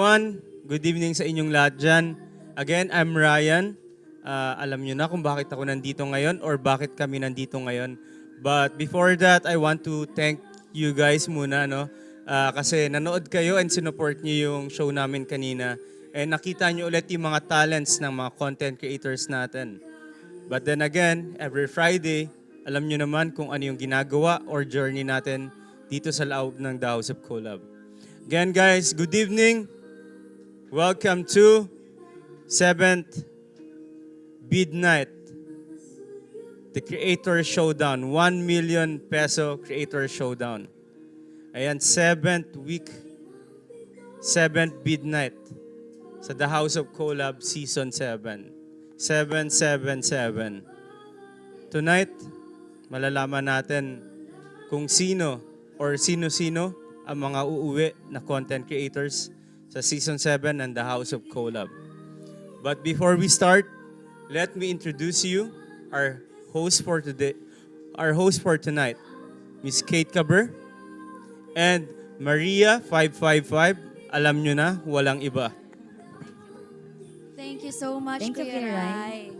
Everyone, good evening sa inyong lahat dyan. Again, I'm Ryan. Alam nyo na kung bakit ako nandito ngayon or bakit kami nandito ngayon. But before that, I want to thank you guys muna, no? Kasi nanood kayo and sinupport nyo yung show namin kanina. And nakita nyo ulit yung mga talents ng mga content creators natin. But then again, every Friday, alam nyo naman kung ano yung ginagawa or journey natin dito sa loob ng The House of Collab. Again guys, good evening. Welcome to 7th Midnight, the Creator Showdown, 1 million peso Creator Showdown. Ayan, 7th week, 7th Midnight sa The House of Collab Season 7. 777. Tonight, malalaman natin kung sino or sino-sino ang mga uuwi na content creators sa Season 7 ng The House of Collab. But before we start, let me introduce you our host for today, our host for tonight, Miss Kate Caber and Maria 555. Alam nyo na, walang iba. Thank you so much, Thank you, Kuya Kuya Rai. Rai.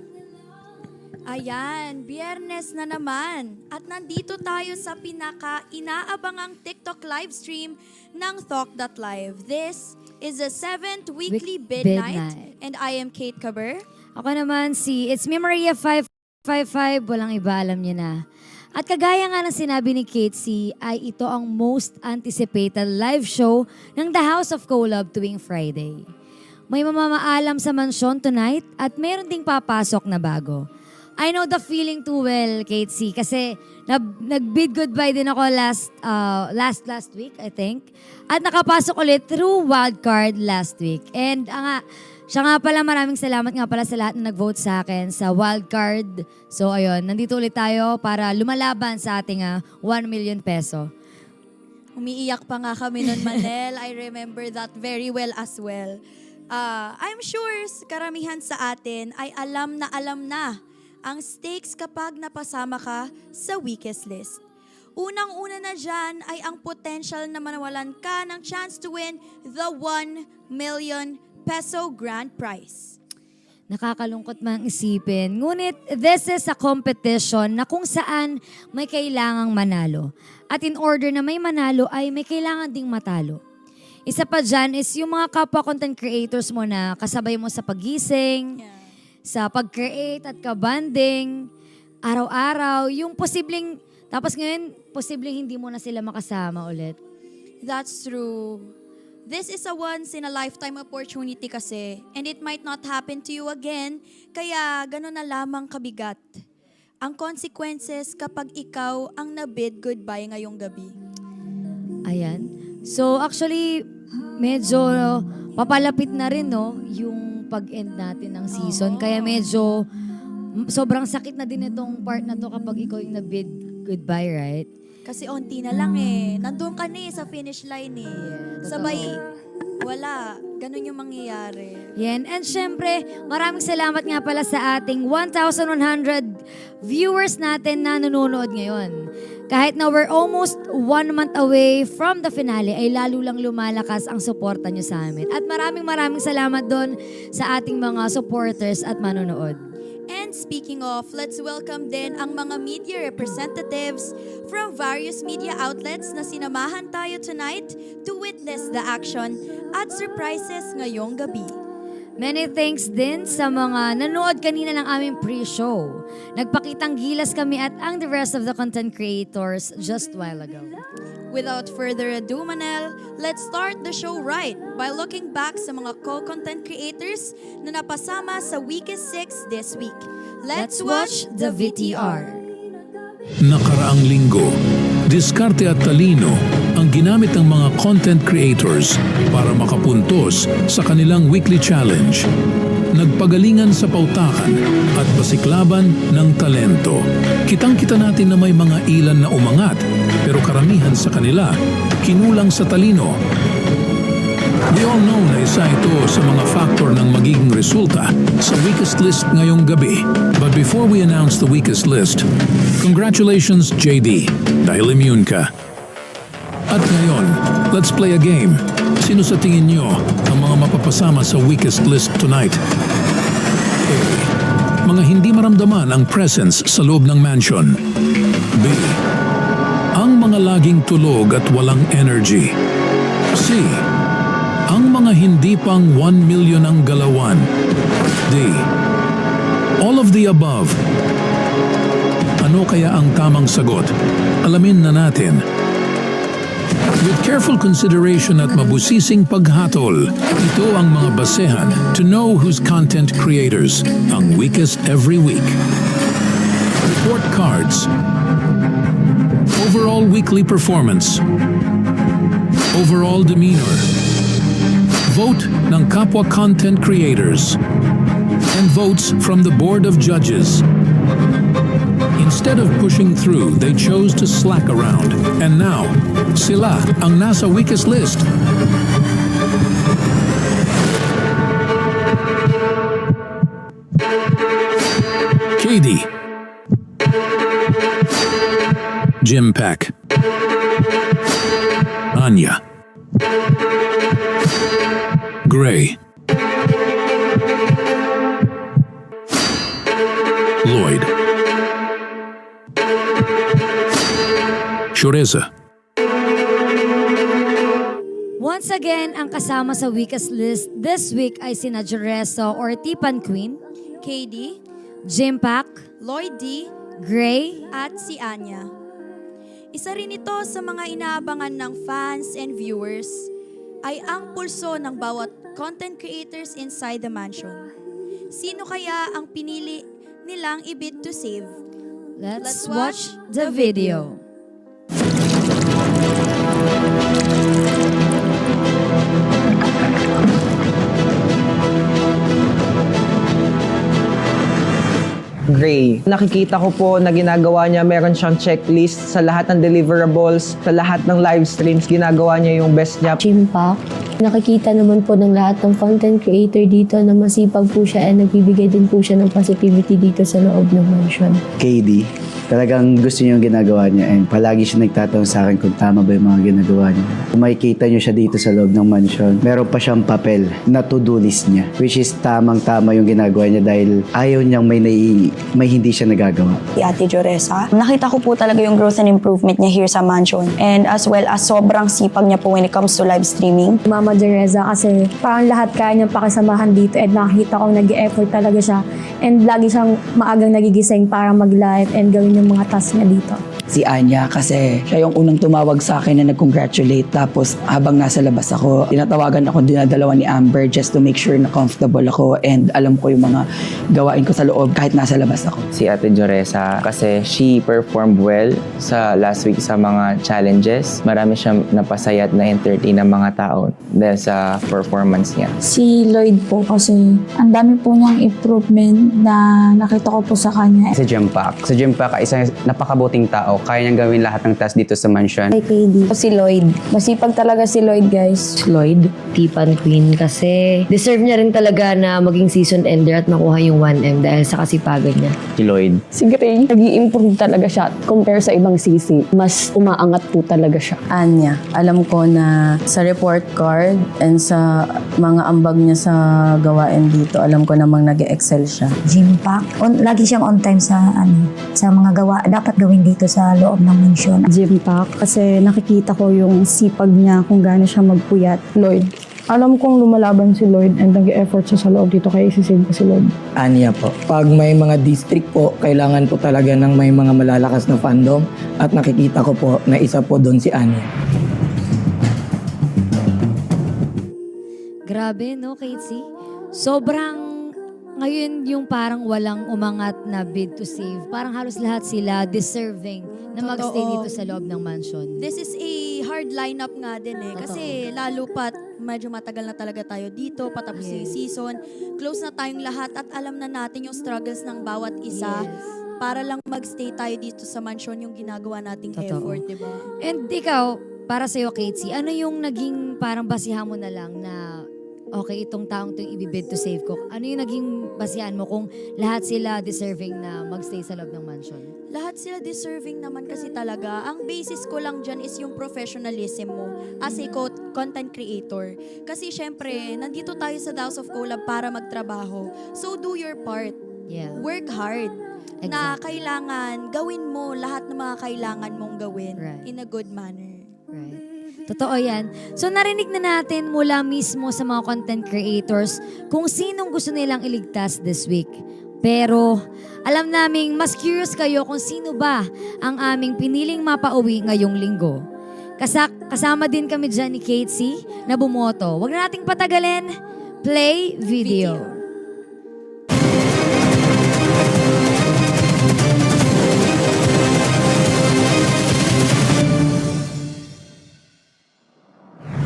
Ayan, Biyernes na naman. At nandito tayo sa pinaka-inaabangang TikTok live stream ng Talk.Live. This is the 7th weekly Midnight. And I am Kate Caber. Ako naman it's me Maria 555, walang iba, alam niyo na. At kagaya nga ng sinabi ni Kate ay ito ang most anticipated live show ng The House of Collab tuwing Friday. May mamamaalam sa mansyon tonight at meron ding papasok na bago. I know the feeling too well, Kate kasi nag-bid goodbye din ako last week, I think. At nakapasok ulit through wildcard last week. And siya nga pala, maraming salamat nga pala sa lahat na nag-vote sa akin sa wildcard. So ayun, nandito ulit tayo para lumalaban sa ating 1 million peso. Umiiyak pa nga kami nun, Manel. I remember that very well as well. I'm sure karamihan sa atin ay alam na ang stakes kapag napasama ka sa weakest list. Unang-una na dyan ay ang potential na manawalan ka ng chance to win the 1 million peso grand prize. Nakakalungkot mang isipin. Ngunit this is a competition na kung saan may kailangang manalo. At in order na may manalo ay may kailangan ding matalo. Isa pa dyan is yung mga kapwa content creators mo na kasabay mo sa pagising, sa pag-create at kabanding, araw-araw, yung posibleng, tapos ngayon, posibleng hindi mo na sila makasama ulit. That's true. This is a once-in-a-lifetime opportunity kasi, and it might not happen to you again, kaya gano'n na lamang kabigat. Ang consequences kapag ikaw ang nabid goodbye ngayong gabi. Ayan. So actually, medyo papalapit na rin, no, yung pag-end natin ng season. Kaya medyo sobrang sakit na din itong part na to kapag ikaw yung nabid goodbye, right? Kasi onti na lang eh. Nandun ka na sa finish line eh. Totoo. Sabay, wala. Ganun yung mangyayari. Yan. And syempre, maraming salamat nga pala sa ating 1,100 viewers natin na nanonood ngayon. Kahit na we're almost 1 month away from the finale, ay lalo lang lumalakas ang suporta nyo sa amin. At maraming salamat doon sa ating mga supporters at manonood. And speaking of, let's welcome din ang mga media representatives from various media outlets na sinamahan tayo tonight to witness the action at surprises ngayong gabi. Many thanks din sa mga nanood kanina ng aming pre-show. Nagpakitang gilas kami at ang the rest of the content creators just while ago. Without further ado, Manel, let's start the show right by looking back sa mga co-content creators na napasama sa Weekest 6 this week. Let's watch the VTR. Nakaraang linggo, diskarte at talino ang ginamit ng mga content creators para makapuntos sa kanilang weekly challenge. Nagpagalingan sa pautakan at pasiklaban ng talento. Kitang-kita natin na may mga ilan na umangat, pero karamihan sa kanila kinulang sa talino. We all know na isa ito sa mga factor ng magiging resulta sa weakest list ngayong gabi. But before we announce the weakest list, congratulations JD, dahil immune ka. At ngayon, let's play a game. Sino sa tingin nyo ang mga mapapasama sa weakest list tonight? A. Mga hindi maramdaman ang presence sa loob ng mansion. B. Ang mga laging tulog at walang energy. C. Ang mga hindi pang 1 million ang galawan. D. All of the above. Ano kaya ang tamang sagot? Alamin na natin. With careful consideration at mabusising paghatol, ito ang mga basehan to know whose content creators ang weakest every week. Report cards. Overall weekly performance. Overall demeanor. Vote ng kapwa content creators. And votes from the board of judges. Instead of pushing through, they chose to slack around. And now, sila ang nasa weakest list. KD, Jim Pack, Anya, Gray, Lloyd, Choriza. Once again, ang kasama sa weakest list this week ay sina Joreso or Tipan Queen, KD, Jimpak, Lloyd D, Gray, at si Anya. Isa rin ito sa mga inaabangan ng fans and viewers ay ang pulso ng bawat content creators inside the mansion. Sino kaya ang pinili nilang i-bid to save? Let's watch the video. Gray. Nakikita ko po na ginagawa niya, meron siyang checklist sa lahat ng deliverables, sa lahat ng live streams, ginagawa niya yung best niya. Jimpak. Nakikita naman po ng lahat ng content creator dito na masipag po siya and nagbibigay din po siya ng positivity dito sa loob ng mansion. KD, talagang gusto niya yung ginagawa niya and palagi siya nagtatanong sa akin kung tama ba yung mga ginagawa niya. Kung makikita niyo siya dito sa loob ng mansion, meron pa siyang papel na to-do list niya, which is tamang-tama yung ginagawa niya dahil ayaw niyang may hindi siya nagagawa. Si Ate Joresa. Nakita ko po talaga yung growth and improvement niya here sa mansion. And as well as sobrang sipag niya po when it comes to live streaming. Mama Joreza kasi parang lahat kaya niyang pakisamahan dito and nakita ko nag-e-effort talaga siya and lagi siyang maagang nagigising para mag-live and gawin yung mga tasks niya dito. Si Anya kasi siya yung unang tumawag sa akin na nag-congratulate. Tapos habang nasa labas ako, tinatawagan ako dinadalawa ni Amber just to make sure na comfortable ako and alam ko yung mga gawain ko sa loob kahit nasa labas ako. Si Ate Joresa kasi she performed well sa last week sa mga challenges. Marami siyang napasaya at na-entertain ng mga tao dahil sa performance niya. Si Lloyd po kasi ang dami po niyang improvement na nakita ko po sa kanya. Si Jimpak. Si Jimpak ay isang napakabuting tao. Kaya niyang gawin lahat ng task dito sa mansion. Kay KD. Si Lloyd. Masipag talaga si Lloyd, guys. Lloyd, Tipan Queen kasi deserve niya rin talaga na maging season ender at makuha yung 1M dahil sa kasipagan niya. Si Lloyd. Si Gray, nag-i-improve talaga siya compare sa ibang sisi. Mas umaangat po talaga siya. Anya, alam ko na sa report card and sa mga ambag niya sa gawain dito, alam ko namang nag-excel siya. Jimpak. Lagi siyang on time sa sa mga gawa dapat gawin dito sa loob ng mansion. Jimpak kasi nakikita ko yung sipag niya kung gaano siya magpuyat. Lloyd, alam kong lumalaban si Lloyd and nag-effort siya sa loob dito kaya isisave ko si Lloyd. Anya po. Pag may mga district po, kailangan po talaga ng may mga malalakas na fandom at nakikita ko po na isa po doon si Anya. Grabe, no, Casey? Sobrang, ngayon yung parang walang umangat na bid to save. Parang halos lahat sila deserving na magstay Totoo. dito sa loob ng mansion. This is a hard lineup nga din eh. Kasi lalo pat medyo matagal na talaga tayo dito, patapos yung season. Close na tayong lahat at alam na natin yung struggles ng bawat isa. Para lang magstay tayo dito sa mansion yung ginagawa nating Totoo. effort, di ba? And ikaw, para sa'yo, Casey, ano yung naging parang basihan mo na lang na okay, itong taong itong ibibid to save ko. Ano yung naging basihan mo kung lahat sila deserving na magstay sa loob ng mansion? Lahat sila deserving naman kasi talaga. Ang basis ko lang dyan is yung professionalism mo as a content creator. Kasi syempre, nandito tayo sa The House of Collab para magtrabaho. So do your part. Yeah. Work hard. Na kailangan, gawin mo lahat ng mga kailangan mong gawin in a good manner. Right. Totoo yan. So narinig na natin mula mismo sa mga content creators kung sinong gusto nilang iligtas this week. Pero alam naming mas curious kayo kung sino ba ang aming piniling mapauwi ngayong linggo. Kasama din kami dyan ni Kate C na bumoto. Huwag na nating patagalin. Play video.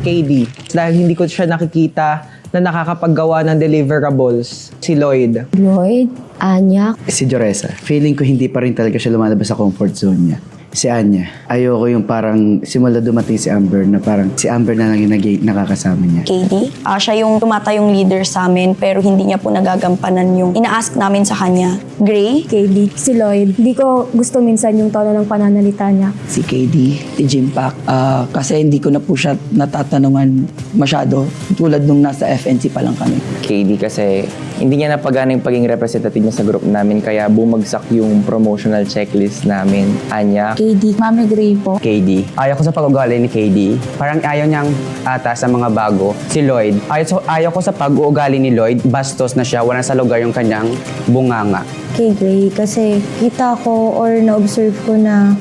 KD. Dahil hindi ko siya nakikita na nakakapaggawa ng deliverables. Si Lloyd. Lloyd, Anya, Si Joresa, feeling ko hindi pa rin talaga siya lumalabas sa comfort zone niya. Si Anya, ayoko yung parang simula dumating si Amber na parang si Amber na lang yung nakakasama niya. KD. Siya yung tumatayong leader sa amin pero hindi niya po nagagampanan yung ina-ask namin sa kanya. Gray. KD, si Lloyd. Hindi ko gusto minsan yung tono ng pananalita niya. Si KD, si Jimpac. Kasi hindi ko na po siya natatanungan masyado. Tulad nung nasa FNC pa lang kami. KD kasi hindi niya napagana yung pagiging representative niya sa group namin kaya bumagsak yung promotional checklist namin. Anya. KD, Mami Gray po. KD. Ayaw ko sa pag-ugali ni KD. Parang ayaw niyang ata sa mga bago. Si Lloyd. Ayaw ko sa pag-uugali ni Lloyd. Bastos na siya. Wala sa lugar yung kanyang bunganga. Kay Gray kasi kita ko or na-observe ko na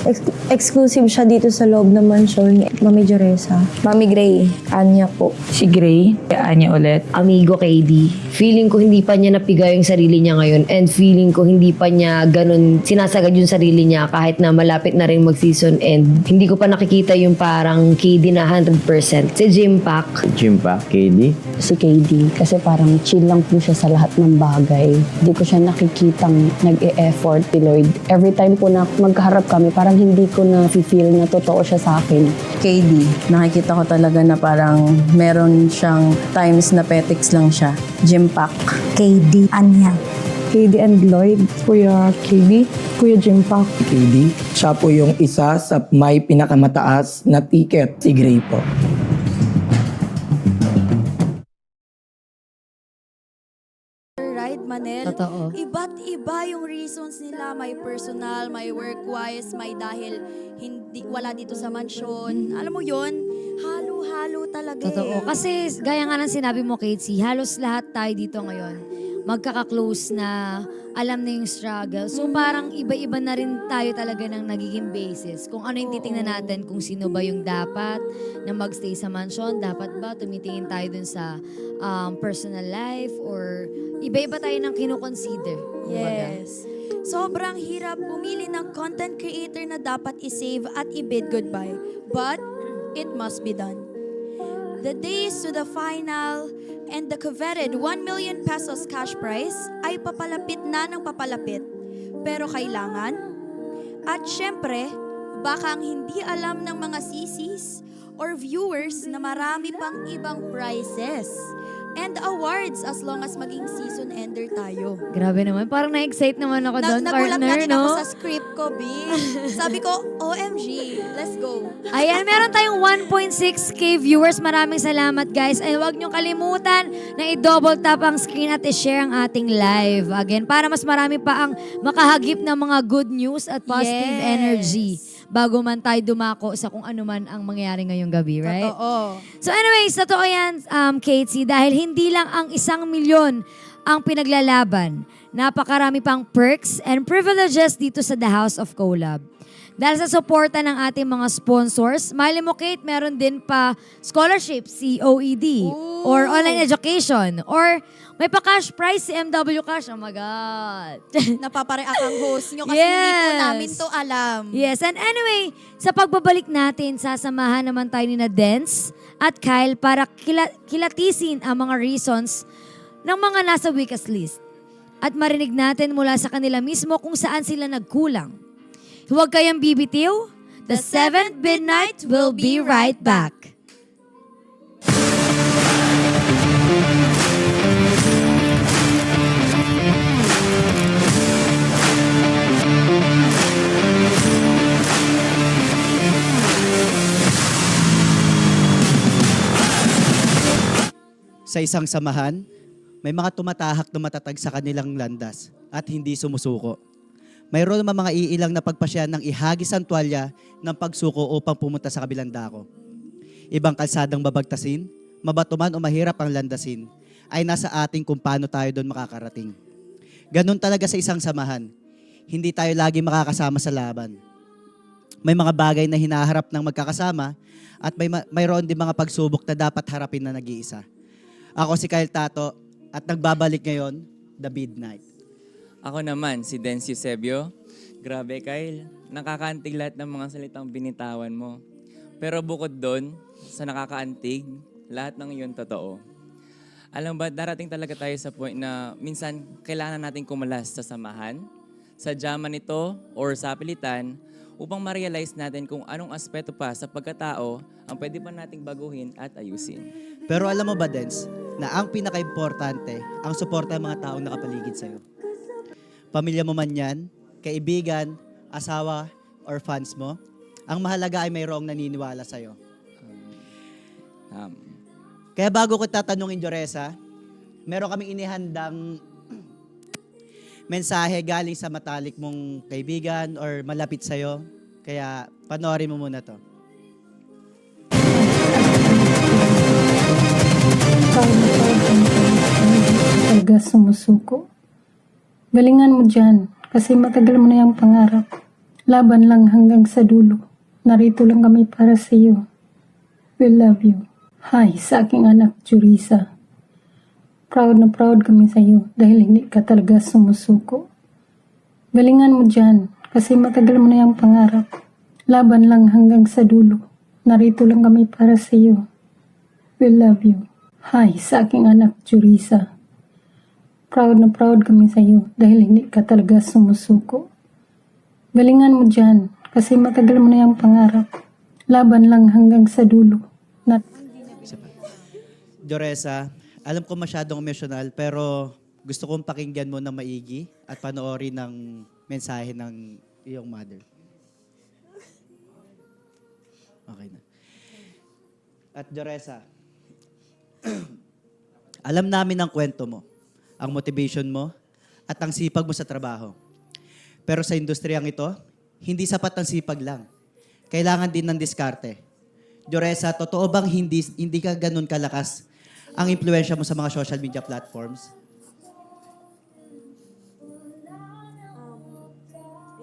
exclusive siya dito sa loob ng mansion ni Mami Joresa. Mami Gray. Anya po. Si Gray, Anya ulit. Amigo KD. Feeling ko hindi pa niya napiga yung sarili niya ngayon and feeling ko hindi pa niya ganun sinasagad yung sarili niya kahit na malapit na rin mag-season end. Hindi ko pa nakikita yung parang KD na 100%. Si Jimpac. Jimpac, KD. Si KD kasi parang chill lang po siya sa lahat ng bagay. Hindi ko siya nakikitang nag-e-effort si Lloyd. Every time po na magkaharap kami, parang hindi ko na feel na totoo siya sa akin. KD, nakikita ko talaga na parang meron siyang times na petics lang siya. Jimpac. KD, Anya. KD and Lloyd. Kuya KD, Kuya Jimpac. KD, siya po yung isa sa may pinakamataas na ticket. Si Gray po. Right, Manel? Totoo. Iba't iba yung reasons nila. May personal, may work-wise, may dahil wala dito sa mansion. Alam mo yon, halo-halo talaga. Totoo. Kasi gaya nga ng sinabi mo, Kate C, halos lahat tayo dito ngayon magkaka-close na alam na yung struggle. So parang iba-iba na rin tayo talaga ng nagiging basis. Kung ano yung titingnan natin, kung sino ba yung dapat na magstay sa mansion, dapat ba tumitingin tayo dun sa personal life or iba-iba tayo ng kinoconsider. Yes. Sobrang hirap pumili ng content creator na dapat i-save at i-bid goodbye. But it must be done. The days to the final and the coveted 1 million pesos cash prize ay papalapit na ng papalapit. Pero kailangan, at syempre, baka ang hindi alam ng mga sisis or viewers na marami pang ibang prizes and awards as long as maging season ender tayo. Grabe naman. Parang na-excite naman ako doon, Nagulat partner, na rin no? ako sa script ko, B. Sabi ko, OMG, let's go. Ayan, meron tayong 1.6k viewers. Maraming salamat, guys. And huwag niyong kalimutan na i-double tap ang screen at i-share ang ating live. Again, para mas marami pa ang makahagip ng mga good news at positive energy bago man tayo dumako sa kung ano man ang mangyayari ngayong gabi, right? Totoo. So anyways, totoo yan, Kate C, dahil hindi lang ang 1 milyon ang pinaglalaban. Napakarami pang perks and privileges dito sa The House of Collab. Dahil sa suporta ng ating mga sponsors, mali mo Kate, meron din pa scholarship, COED, or online education, or may pa-cash prize si MW Cash. Oh my God. Napapareak ang host nyo kasi hindi po namin to alam. Yes, and anyway, sa pagbabalik natin, sasamahan naman tayo ni na Dance at Kyle para kilatisin ang mga reasons ng mga nasa weakest list. At marinig natin mula sa kanila mismo kung saan sila nagkulang. Huwag kayong bibitiw. The 7th Midnight will be right back. Sa isang samahan, may mga tumatahak na matatag sa kanilang landas at hindi sumusuko. Mayroon naman mga iilang na pagpasya ng ihagis ang tuwalya ng pagsuko upang pumunta sa kabilang dako. Ibang kalsadang babagtasin, mabatuman o mahirap ang landasin, ay nasa ating kung paano tayo doon makakarating. Ganun talaga sa isang samahan. Hindi tayo lagi makakasama sa laban. May mga bagay na hinaharap ng magkakasama at mayroon din mga pagsubok na dapat harapin na nag-iisa. Ako si Kyle Tato at nagbabalik ngayon, The Midnight. Ako naman, si Dance Eusebio. Grabe, Kyle. Nakakaantig lahat ng mga salitang binitawan mo. Pero bukod doon, sa nakakaantig, lahat ng iyon totoo. Alam ba, darating talaga tayo sa point na minsan kailangan natin kumalas sa samahan, sa jaman nito, or sa pilitan, upang ma-realize natin kung anong aspeto pa sa pagkatao ang pwede pa nating baguhin at ayusin. Pero alam mo ba, Dens, na ang pinaka-importante, ang suporta ng mga taong nakapaligid sa'yo. Pamilya mo man yan, kaibigan, asawa, or fans mo, ang mahalaga ay mayroong naniniwala sa'yo. Kaya bago ko tatanungin, Joresa, meron kaming inihandang mensahe galing sa matalik mong kaibigan or malapit sa'yo. Kaya panoorin mo muna to. Talaga sumusuko. Galingan mo dyan, kasi matagal mo na yung pangarap. Laban lang hanggang sa dulo. Narito lang kami para sa iyo. We love you. Hi, sa aking anak, Jurisa. Proud na proud kami sa iyo dahil hindi ka talaga sumusuko. Galingan mo dyan, kasi matagal mo na yung pangarap. Laban lang hanggang sa dulo. Narito lang kami para sa iyo. We love you. Hi, sa aking anak, Jurisa. Proud na proud kami sa iyo dahil hindi ka talaga sumusuko. Galingan mo dyan, kasi matagal mo na yung pangarap. Laban lang hanggang sa dulo. Joresa, alam ko masyadong emotional, pero gusto kong pakinggan mo na maigi at panoorin ng mensahe ng iyong mother. Okay na. At Joresa, alam namin ang kwento mo, ang motivation mo, at ang sipag mo sa trabaho. Pero sa industriyang ito, hindi sapat ang sipag lang. Kailangan din ng diskarte. Joresa, totoo bang hindi ka ganun kalakas ang impluensya mo sa mga social media platforms?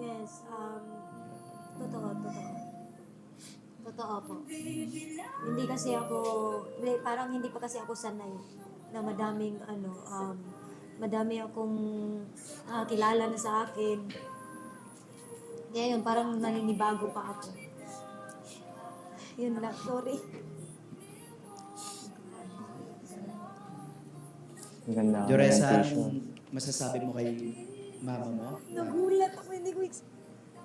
Yes, totoo. Totoo po. Hindi kasi ako, parang hindi pa kasi ako sanay na madami akong kilala na sa akin. Kaya yun, parang naninibago pa ako. Yun lang, sorry. Ganda. Joresa, anong masasabi mo kay mama mo? Nagulat ako, hindi ko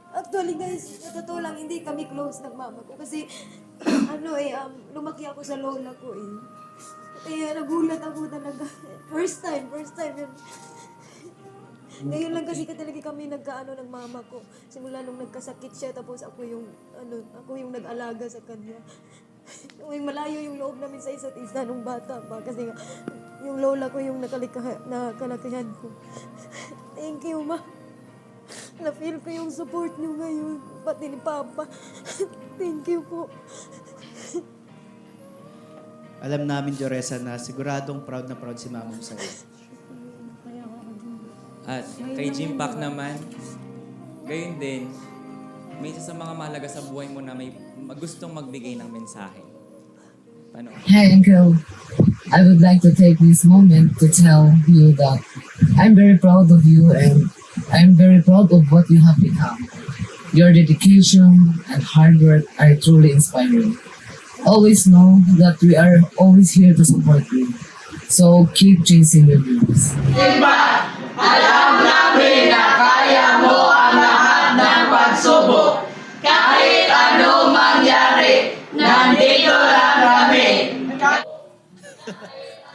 Actually guys, sa totoo lang, hindi kami close ng mama ko. Kasi, lumaki ako sa lola ko eh. Kaya nagulat ako talaga. First time yun. Ngayon lang kasi talaga kami nagkaano ng mama ko. Simula nung nagkasakit siya, tapos ako yung nag-alaga sa kanya. Malayo yung loob namin sa isa't isa nung bata pa. Kasi yung lola ko yung nakalakihan ko. Thank you, ma. Na-feel ko yung support niyo ngayon. Pati ni Papa. Thank you po. Alam namin, Joresa, na siguradong proud na proud si mama mo sa'yo. At kay Jim Pack naman, gayon din, may isa sa mga mahalaga sa buhay mo na may gustong magbigay ng mensahe. Paano? Hi, Uncle. I would like to take this moment to tell you that I'm very proud of you and I'm very proud of what you have become. Your dedication and hard work are truly inspiring. Always know that we are always here to support you. So keep chasing your dreams. Alam namin na kaya mo ang lahat ng pagsubok. Kahit ano mangyari, nandito lang kami.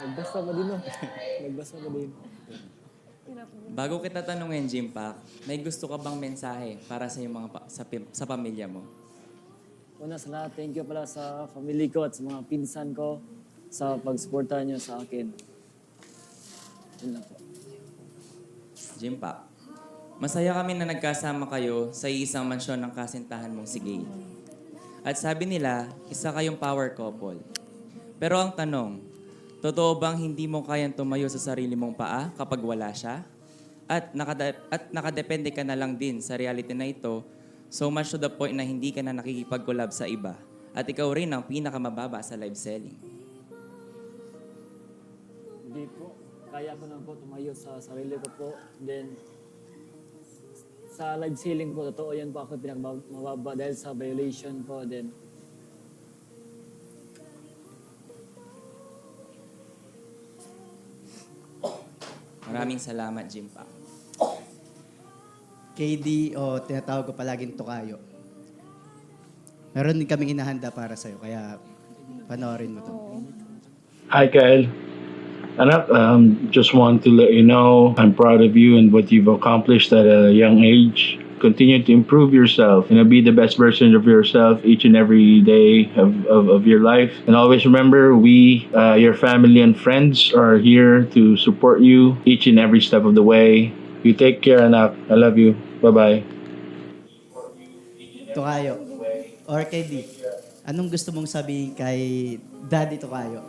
Nagbasa ba din, no? Nagbasa ba din? Bago kita tanungin, Jim Pack, may gusto ka bang mensahe para sa iyong sa pamilya mo? Una sa lahat, thank you pala sa family ko at sa mga pinsan ko, sa pagsuportahan niyo sa akin. Yun lang po. Jimpa, masaya kami na nagkasama kayo sa isang mansyon ng kasintahan mong si Gail. At sabi nila, isa kayong power couple. Pero ang tanong, totoo bang hindi mo kayang tumayo sa sarili mong paa kapag wala siya? At nakadepende ka na lang din sa reality na ito, so much to the point na hindi ka na nakikipag-collab sa iba. At ikaw rin ang pinakamababa sa live selling. Hindi po. Kaya ko na po tumayo sa sarili ko po. Then, sa live selling po, totoo yan po ako pinakamababa dahil sa violation po. Then, Maraming salamat, Jimpa. KD o tinatawag ko palaging Tokayo. Meron din kaming inahanda para sa'yo, kaya panoorin mo to. Hi, Kyle. Anak, just want to let you know I'm proud of you and what you've accomplished at a young age. Continue to improve yourself, be the best version of yourself each and every day of your life. And always remember, we, your family and friends, are here to support you each and every step of the way. You take care, anak. I love you. Bye-bye. Tokayo or KD, anong gusto mong sabihin kay Daddy Tokayo?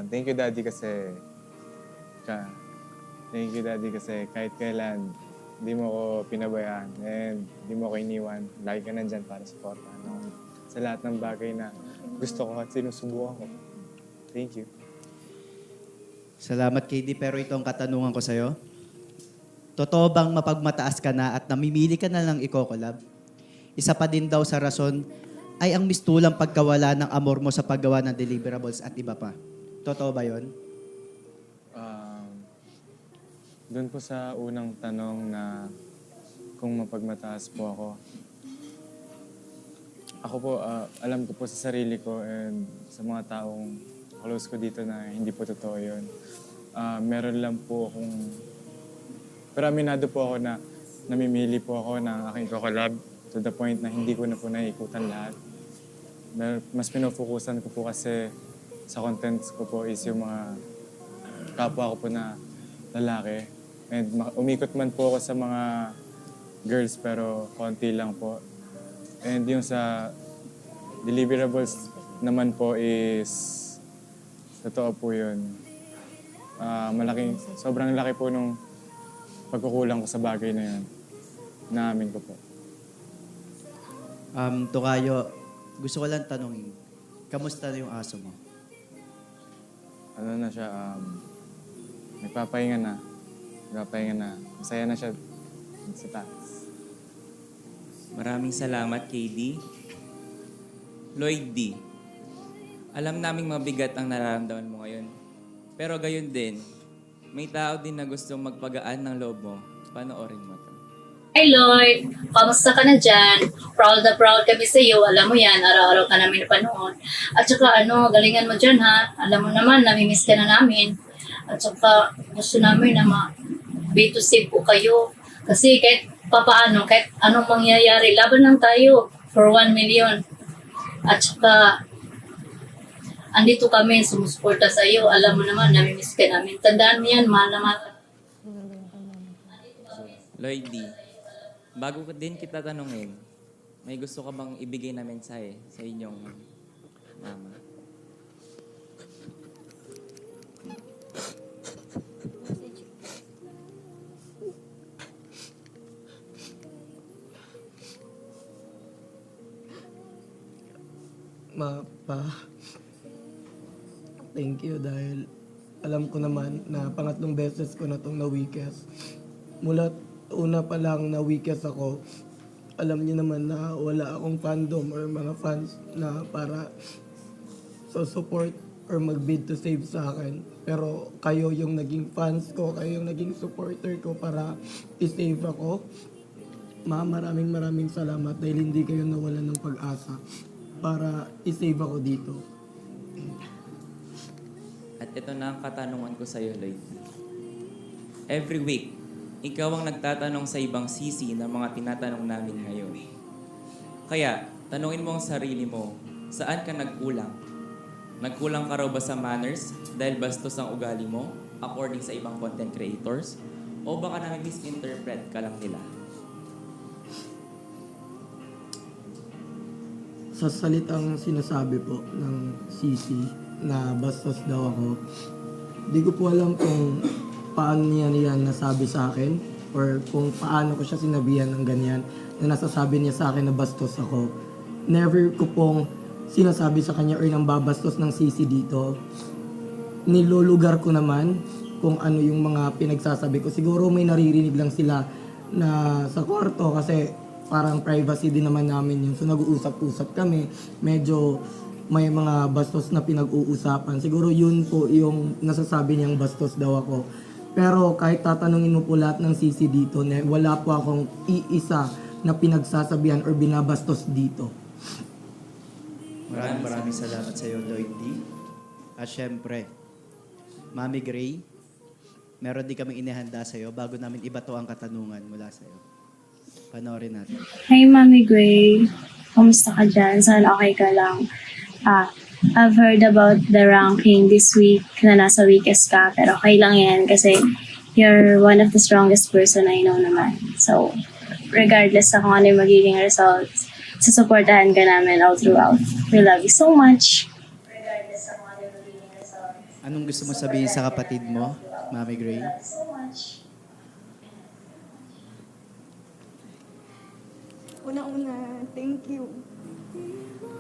Thank you, Daddy, kasi kahit kailan hindi mo ko pinabayaan and hindi mo ko iniwan. Lagi ka nandyan para supportahan ako sa lahat ng bagay na gusto ko at sinusubukan ko. Thank you. Salamat, KD, pero ito ang katanungan ko sa'yo. Totoo bang mapagmataas ka na at namimili ka na lang iko-collab? Isa pa din daw sa rason ay ang mistulang pagkawala ng amor mo sa paggawa ng deliverables at iba pa. Totoo ba yon? Doon po sa unang tanong na kung mapagmataas po ako po, alam ko po sa sarili ko and sa mga taong close ko dito na hindi po totoo yun. Meron lang po akong... Pero aminado po ako na namimili po ako ng aking kakolab to the point na hindi ko na po naiikutan lahat. Mas pinufokusan ko po kasi sa contents ko po is yung mga kapwa ko po na lalaki. And umikot man po ako sa mga girls pero konti lang po. And yung sa deliverables naman po is totoo po yun. Sobrang laki po nung pagkukulang ko sa bagay na yun. Naamin ko po. Tokayo, gusto ko lang tanongin, kamusta na yung aso mo? Ano na siya, nagpapahinga na. Masaya na siya sa taas. Maraming salamat, KD. Lloyd D. Alam naming mabigat ang nararamdaman mo ngayon. Pero gayon din, may tao din na gustong magpagaan ng loob mo. Panoorin mo to. Hi Lloyd, kamusta ka na dyan? Proud na proud kami sa iyo. Alam mo yan, araw-araw ka namin napanood. At saka galingan mo dyan ha. Alam mo naman, namimiss ka na namin. At saka gusto namin na be to save po kayo. Kasi kahit papaano, kahit anong mangyayari, laban lang tayo for 1 million. At saka andito kami, sumusuporta sa iyo. Alam mo naman, namimiss ka namin. Tandaan mo yan, mahal na mahal. Lloyd D. Bago din kita tanungin, may gusto ka bang ibigay na mensahe sa inyong mama? Thank you dahil alam ko naman na pangatlong beses ko na itong na-weakest. Mula una pa lang na-weakest ako, alam niyo naman na wala akong fandom or mga fans na para support or mag-bid to save sa akin. Pero kayo yung naging fans ko, kayo yung naging supporter ko para i-save ako. Maraming salamat dahil hindi kayo nawalan ng pag-asa para i-save ako dito. At ito na ang katanungan ko sa iyo, Lloyd. Every week, ikaw ang nagtatanong sa ibang sisi ng mga tinatanong namin ngayon. Kaya, tanungin mo ang sarili mo, Saan ka nagkulang? Nagkulang ka raw ba sa manners dahil bastos ang ugali mo according sa ibang content creators? O baka na-misinterpret ka lang nila? Sa salitang sinasabi po ng Sisi na bastos daw ako, di ko po alam kung paano niya nasabi sa akin or kung paano ko siya sinabihan ng ganyan na nasasabi niya sa akin na bastos ako. Never ko pong sinasabi sa kanya or nang babastos ng Sisi dito. Nilulugar ko naman kung ano yung mga pinagsasabi ko. Siguro may naririnig lang sila na sa kwarto kasi parang privacy din naman namin yun. So nag-uusap-usap kami. Medyo may mga bastos na pinag-uusapan. Siguro yun po yung nasasabi niyang bastos daw ako. Pero kahit tatanungin mo po lahat ng Sisi dito, wala po akong iisa na pinagsasabihan or binabastos dito. Maraming salamat sa iyo, Lloyd D. At syempre, Mami Gray, meron din kaming inihanda sa iyo bago namin ibato ang katanungan mula sa iyo. Panoorin natin. Hey, Mami Gray. Kamusta ka dyan? Sana okay ka lang. I've heard about the ranking this week na nasa weakest ka, pero okay lang yan kasi you're one of the strongest person I know naman. So, regardless sa kung ano yung magiging results, susuportahan ka namin all throughout. We love you so much. Anong gusto mo sabihin sa kapatid mo, Mami Gray? Una-una, thank you.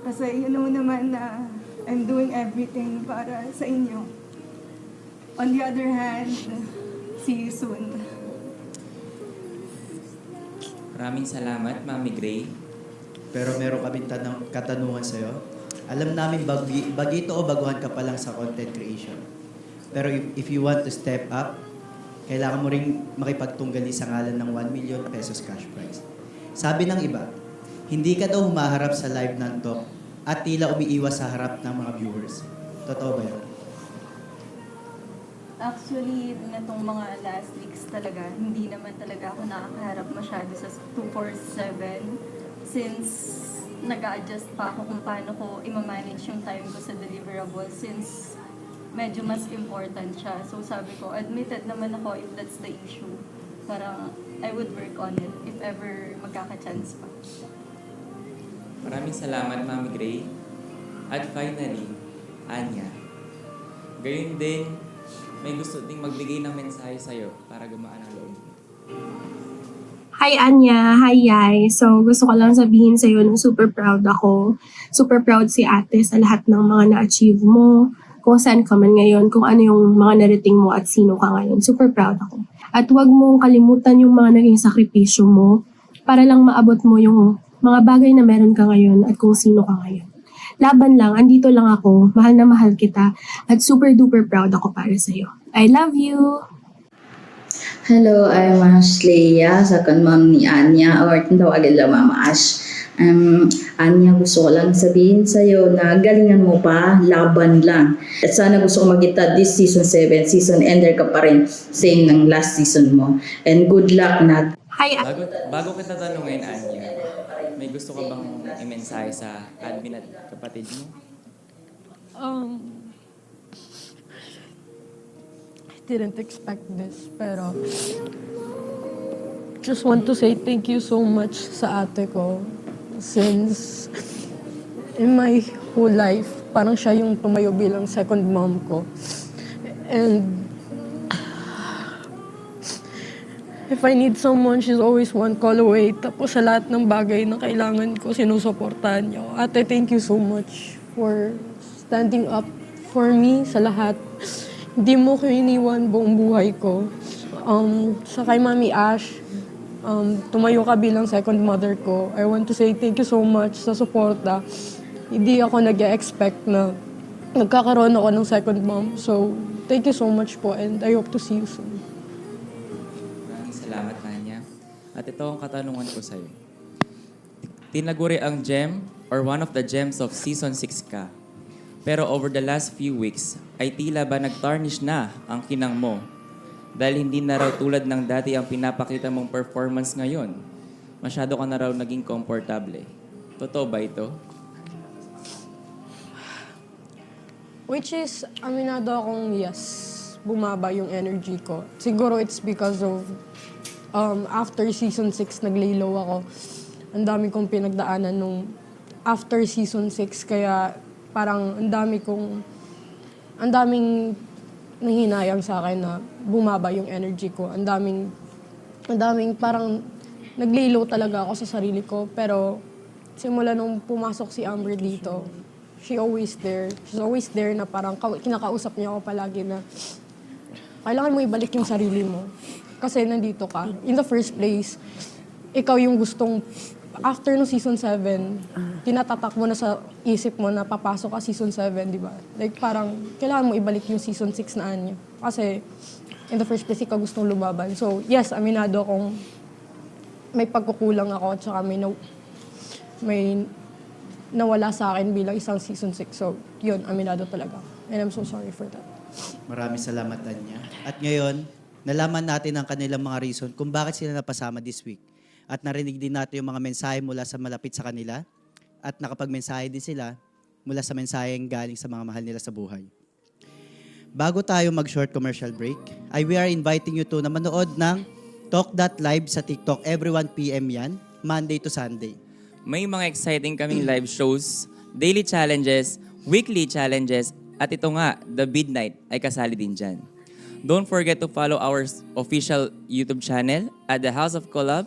Kasi you know naman na I'm doing everything para sa inyo. On the other hand, see you soon. Maraming salamat, Mami Gray. Pero meron kaming katanungan sa iyo. Alam namin bagito o baguhan ka pa lang sa content creation. Pero if you want to step up, kailangan mo ring makipagtunggali sa ngalan ng 1 million pesos cash prize. Sabi ng iba, hindi ka daw humaharap sa live ng talk at tila umiiwas sa harap ng mga viewers. Totoo ba yun? Actually, natong mga last weeks talaga, hindi naman talaga ako nakakaharap masyado sa 247 since nag-a-adjust pa ako kung paano ko i-manage yung time ko sa deliverable since medyo mas important siya. So sabi ko, admitted naman ako if that's the issue. Parang I would work on it if ever magkaka-chance pa. Maraming salamat, Mami Gray. At finally, Anya. Gayun din, may gusto ding magbigay ng mensahe sa'yo para gumaan ang loob. Hi Anya, hi Yai. So gusto ko lang sabihin sa'yo na super proud ako. Super proud si ate sa lahat ng mga na-achieve mo. Kung saan ka man ngayon, kung ano yung mga narating mo at sino ka ngayon. Super proud ako. At huwag mong kalimutan yung mga naging sakripisyo mo para lang maabot mo yung mga bagay na meron ka ngayon at kung sino ka ngayon. Laban lang, andito lang ako, mahal na mahal kita at super duper proud ako para sa'yo. I love you! Hello, I'm Ashleya, second mom ni Anya, or tawagin lang Mama Ash. Anya, gusto ko lang sabihin sa'yo na galingan mo pa, laban lang. At sana gusto ko magkita this season 7, season ender ka pa rin, same ng last season mo. And good luck na. Hi, Bago kita tanungin, Anya, may gusto ka bang i-mensahe sa admin at kapatid mo? Didn't expect this, pero just want to say thank you so much sa ate ko since in my whole life, parang siya yung tumayo bilang second mom ko. And if I need someone, she's always one call away. Tapos sa lahat ng bagay na kailangan ko, sinusuportahan niyo. Ate, thank you so much for standing up for me sa lahat. Hindi mo ko iniwan buong buhay ko. Sa kay Mami Ash, tumayo ka bilang second mother ko. I want to say thank you so much sa suporta. Hindi ako nag-expect na nagkakaroon ako ng second mom. So, thank you so much po and I hope to see you soon. Maraming salamat, Anya. At ito ang katanungan ko sa'yo. Tinaguri ang gem or one of the gems of Season 6 ka. Pero over the last few weeks, ay tila ba nag-tarnish na ang kinang mo? Dahil hindi na raw tulad ng dati ang pinapakita mong performance ngayon. Masyado ka na raw naging komportable. Totoo ba ito? Which is, aminado akong yes, bumaba yung energy ko. Siguro it's because of after season 6, naglay low ako. Ang dami kong pinagdaanan nung after season 6, kaya parang ang daming nanghinayang sa akin na bumaba yung energy ko. Ang daming parang naglay low talaga ako sa sarili ko. Pero simula nung pumasok si Amber dito, she's always there na parang kinakausap niya ako palagi na kailangan mo ibalik yung sarili mo. Kasi nandito ka. In the first place, ikaw yung gustong, after no season 7, tinatatak mo na sa isip mo na papasok ka season 7, di ba? Like parang kailangan mo ibalik yung season 6 na Anya. Kasi in the first place, ikaw gustong lumaban. So yes, aminado akong may pagkukulang ako at saka may nawala sa akin bilang isang season 6. So, yun, aminado talaga. And I'm so sorry for that. Maraming salamat, Anya. At ngayon, nalaman natin ang kanilang mga reason kung bakit sila napasama this week. At narinig din natin yung mga mensahe mula sa malapit sa kanila. At nakapag-mensahe din sila mula sa mensaheng galing sa mga mahal nila sa buhay. Bago tayo mag-short commercial break, we are inviting you to na manood ng Talk.Live sa TikTok every 1 p.m. yan, Monday to Sunday. May mga exciting kaming live shows, daily challenges, weekly challenges, at ito nga, The Midnight ay kasali din dyan. Don't forget to follow our official YouTube channel at The House of Collab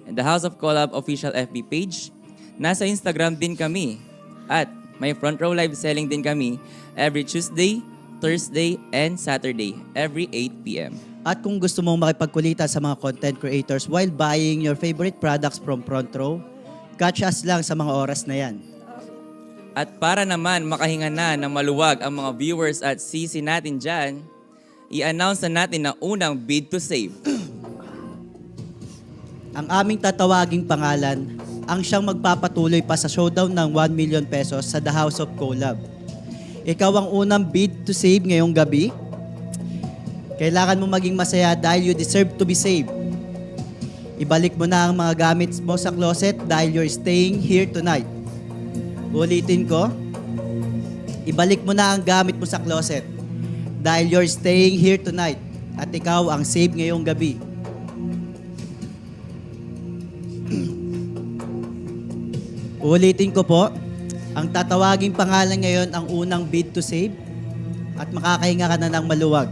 and The House of Collab official FB page. Nasa Instagram din kami at may front row live selling din kami every Tuesday, Thursday, and Saturday every 8 p.m. At kung gusto mong makipagkulitan sa mga content creators while buying your favorite products from front row, catch us lang sa mga oras na yan. At para naman makahinga na ng maluwag ang mga viewers at sisi natin dyan, i-announce na natin na unang bid to save. Ang aming tatawaging pangalan ang siyang magpapatuloy pa sa showdown ng 1 million pesos sa The House of Collab. Ikaw ang unang bid to save ngayong gabi. Kailangan mo maging masaya dahil you deserve to be saved. Ibalik mo na ang mga gamit mo sa closet dahil you're staying here tonight. Ulitin ko, ibalik mo na ang gamit mo sa closet dahil you're staying here tonight at ikaw ang save ngayong gabi. Ulitin ko po, ang tatawaging pangalan ngayon ang unang bid to save at makakahinga ka na ng maluwag.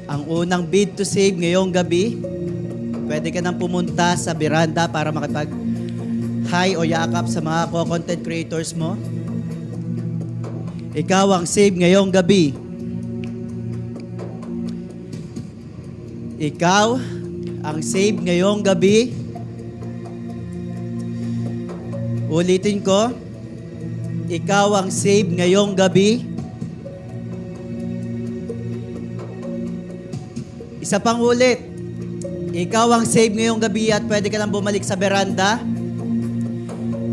Ang unang bid to save ngayong gabi, pwede ka nang pumunta sa veranda para makipag-hi o yakap sa mga content creators mo. Ikaw ang save ngayong gabi. Ikaw ang save ngayong gabi. Ulitin ko, ikaw ang save ngayong gabi. Isa pang ulit. Ikaw ang save ngayong gabi at pwede ka lang bumalik sa veranda.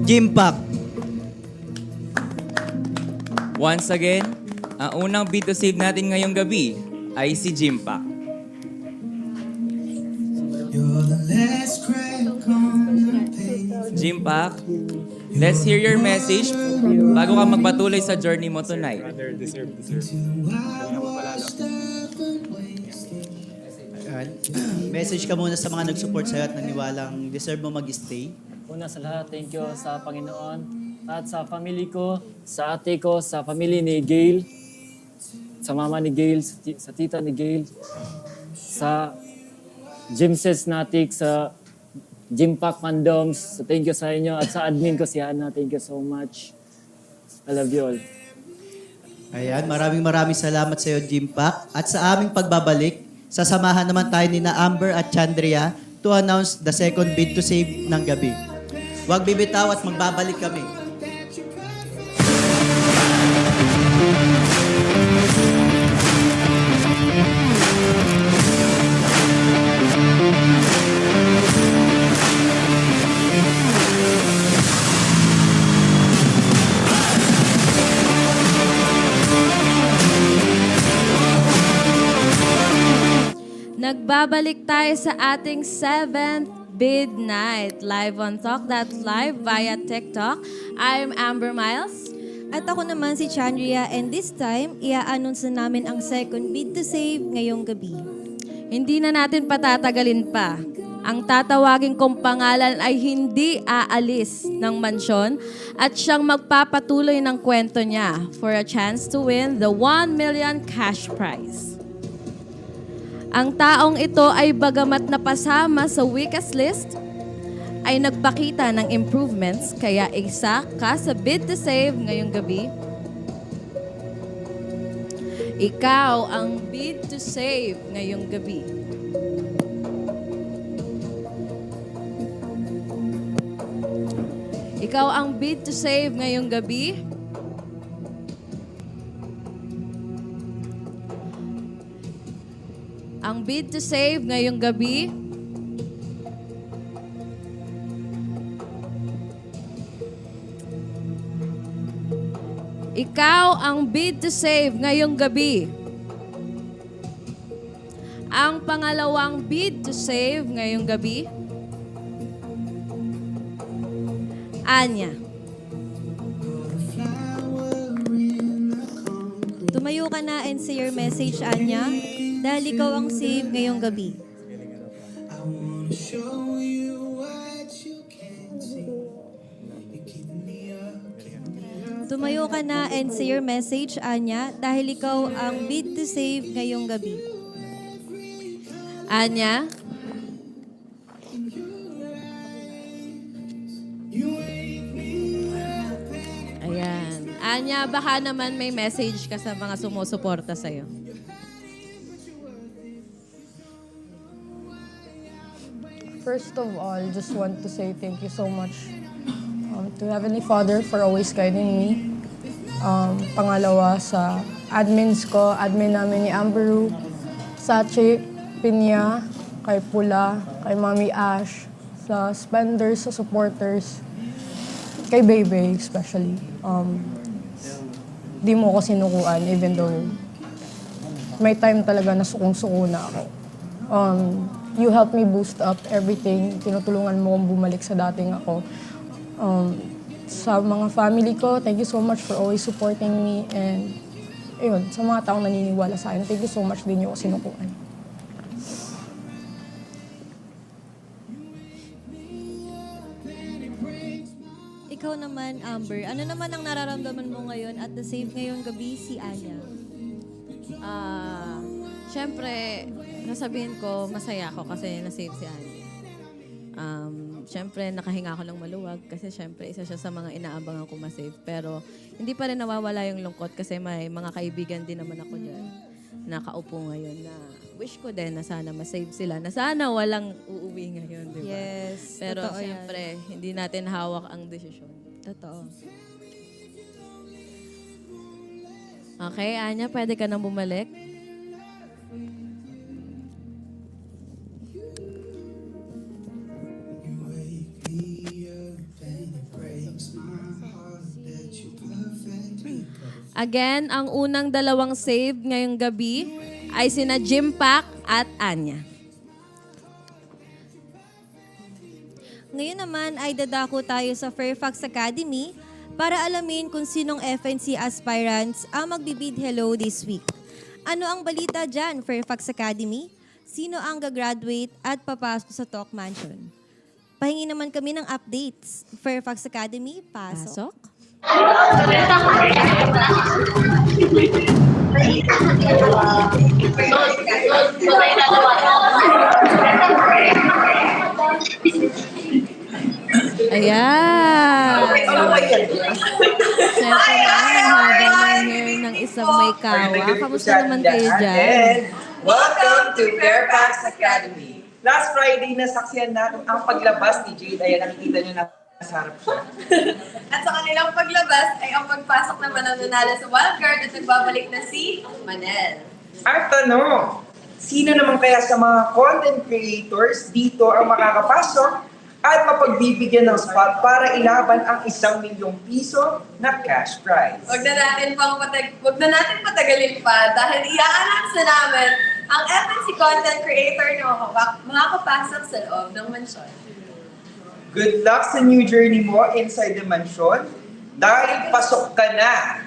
Jimpac. Once again, ang unang bid to save natin ngayong gabi ay si Jimpac. Jimpac, let's hear your message bago ka magpatuloy sa journey mo tonight. Deserve. Message ka muna sa mga nag-support sa'yo at naniwalang deserve mo mag-stay. Una sa lahat, thank you sa Panginoon at sa family ko, sa ate ko, sa family ni Gail, sa mama ni Gail, sa tita ni Gail, sa Gymsets Natic, sa Jimpac Fandoms. So thank you sa inyo at sa admin ko si Hannah. Thank you so much. I love you all. Ayan, maraming salamat sa iyo, Jimpac. At sa aming pagbabalik, sasamahan naman tayo ni na Amber at Chandria to announce the second bid to save ng gabi. Huwag bibitaw at magbabalik kami. Nagbabalik tayo sa ating 7th Bid Night, live on Talk That's Live via TikTok. I'm Amber Miles. At ako naman si Chandria, and this time, i-announce na namin ang second bid to save ngayong gabi. Hindi na natin patatagalin pa. Ang tatawagin kong pangalan ay hindi aalis ng mansyon at siyang magpapatuloy ng kwento niya for a chance to win the 1 million cash prize. Ang taong ito ay bagamat napasama sa weakest list, ay nagpakita ng improvements kaya isa ka sa bid to save ngayong gabi. Ikaw ang bid to save ngayong gabi. Ikaw ang bid to save ngayong gabi. Ang bid to save ngayong gabi. Ikaw ang bid to save ngayong gabi. Ang pangalawang bid to save ngayong gabi. Anya. Tumayo ka na and say your message, Anya, dahil ikaw ang save ngayong gabi. Tumayo ka na and say your message, Anya, dahil ikaw ang bid to save ngayong gabi. Anya. Ayan. Anya, baka naman may message ka sa mga sumusuporta sa'yo. First of all, just want to say thank you so much to Heavenly Father for always guiding me. Pangalawa sa admins ko, admin namin ni Amberu, Sachi, Pinya, kay Pula, kay Mami Ash, sa spenders, sa supporters, kay Bebe especially. Di mo ko sinukuan even though may time talaga na sukong-suko na ako. You helped me boost up everything. Tinutulungan mo akong bumalik sa dating ako. Sa mga family ko, thank you so much for always supporting me. And ayun, sa mga taong naniniwala sa akin, thank you so much din yung sinukuan. Ikaw naman, Amber, ano naman ang nararamdaman mo ngayon at the save ngayong gabi si Anya? Siyempre, nasabihin ko, masaya ako kasi na-save si Anya. Siyempre, nakahinga ako ng maluwag kasi siyempre, isa siya sa mga inaabangan ko ma-save. Pero, hindi pa rin nawawala yung lungkot kasi may mga kaibigan din naman ako dyan. Nakaupo ngayon na wish ko din na sana ma-save sila. Na sana walang uuwi ngayon, di ba? Yes, Pero, totoo yan. siyempre, hindi natin hawak ang desisyon. Totoo. Okay, Anya, pwede ka nang bumalik. Again, ang unang dalawang save ngayong gabi ay sina Jim Pack at Anya. Ngayon naman ay dadako tayo sa Fairfax Academy para alamin kung sinong FNC aspirants ang magbibid hello this week. Ano ang balita dyan, Fairfax Academy? Sino ang gagraduate at papasok sa Talk Mansion? Pahingi naman kami ng updates. Fairfax Academy, pasok. Ayan! Siyempre naman, ang haba ng hair ng isang may kawa. Kamusta naman kayo dyan? Welcome to Fairfax Academy. Last Friday, nasaksiyan natin ang paglabas ni Jade. Ayan, nakikita niyo na sa harap siya. At sa kanilang paglabas ay ang pagpasok naman ng nanalo sa wildcard at nagbabalik na si Manel. Ang tanong, sino naman kaya sa mga content creators dito ang makakapasok at mapagbibigyan ng spot para ilaban ang 1 milyong piso na cash prize? Huwag na natin patagalin pa dahil i-announce na namin ang FNC content creator na makakapasok sa loob ng mansyon. Good luck sa new journey mo inside the mansion dahil pasok ka na.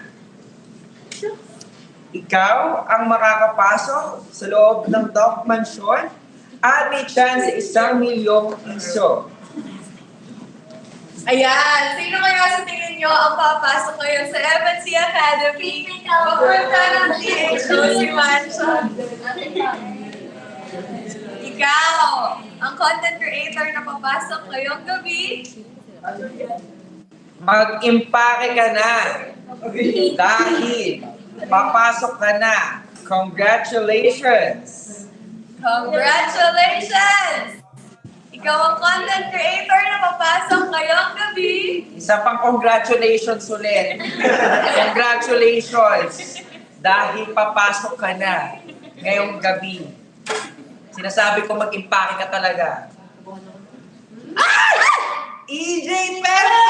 Ikaw ang makakapasok sa loob ng top mansion at may chance sa 1 milyong piso. Ayan, sino kaya sa tingin nyo ang papasok ngayon sa FNC Academy? Papunta ng THO si Mansion. Ikaw, ang content creator na papasok ngayong gabi. Mag-impake ka na dahil papasok ka na. Congratulations! Congratulations! Ikaw ang content creator na papasok ngayong gabi. Isa pang congratulations ulit. Congratulations! Dahil papasok ka na ngayong gabi. Sinasabi ko mag-impake ka talaga. EJ Pente!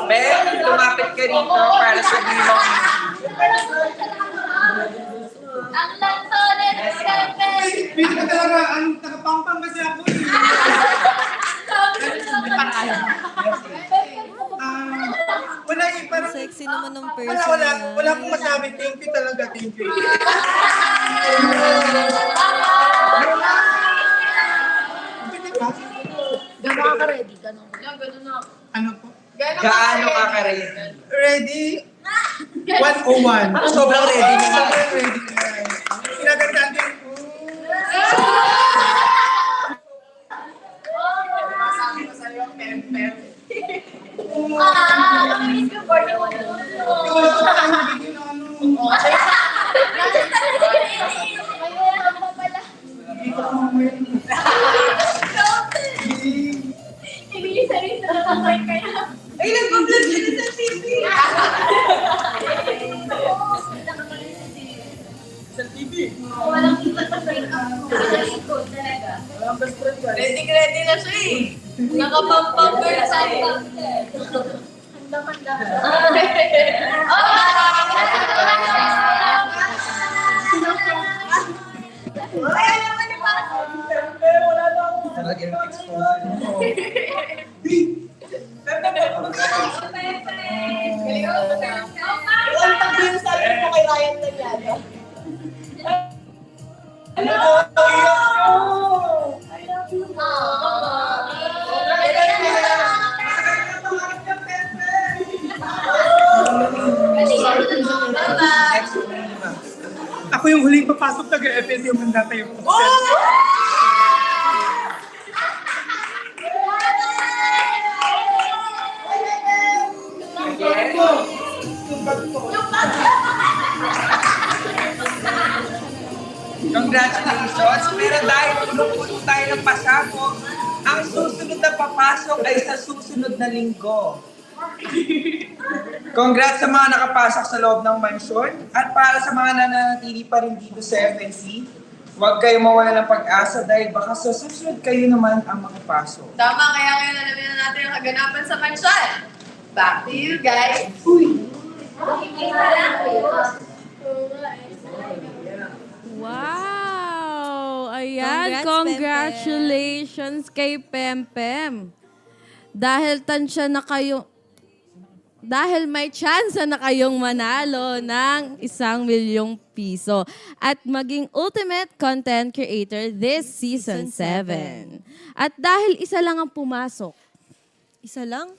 Ben, lumapit ka rito para sabihin mo. Ang lantones Pepe! Hindi ka talaga, ang tagapangpang kasi ako. Wala eh, parang... Sexy naman ng person Wala akong masabi. Thank you talaga, thank you. Gano'n ka ready? Gano'n na ako. Ano po? Gaano ka ka-ready? Ready? 101. Ako sobrang ready na. Sobrang ready na. Kinagandaan din po. Masabi ko sa'yo, Pem-Pem. Miss ko board ako. Inisa rin sa tatay kaya. Ay, nag-vlog siya sa TV. Sa TV? Walang kita sa likod talaga. Ready na siya eh. Nakapampamper sa handa-handa. Ay, alam mo niyo pa. Wala na ako. Talaga yung exposure mo. Ang pag-view sa akin mo kay Ryan Tagliano. I love you. Ako yung huling papasok taga-FNC yung handa tayo. Congratulations! Pero dahil puno-puno tayo ng pasabog, ang susunod na papasok ay sa susunod na linggo. Congrats sa mga nakapasok sa loob ng mansyon at para sa mga nananatili pa rin dito sa FNC, huwag kayo mawala ng pag-asa dahil baka sa susunod kayo naman ang makapasok. Tama, kaya ngayon alamin na natin ang kaganapan sa mansyon. Back to you guys. Uy! Wow! Ayan, Congrats, congratulations kay Pempem. Dahil may chance na kayong manalo ng 1 milyong piso at maging ultimate content creator this season 7. At dahil isa lang ang pumasok. Isa lang?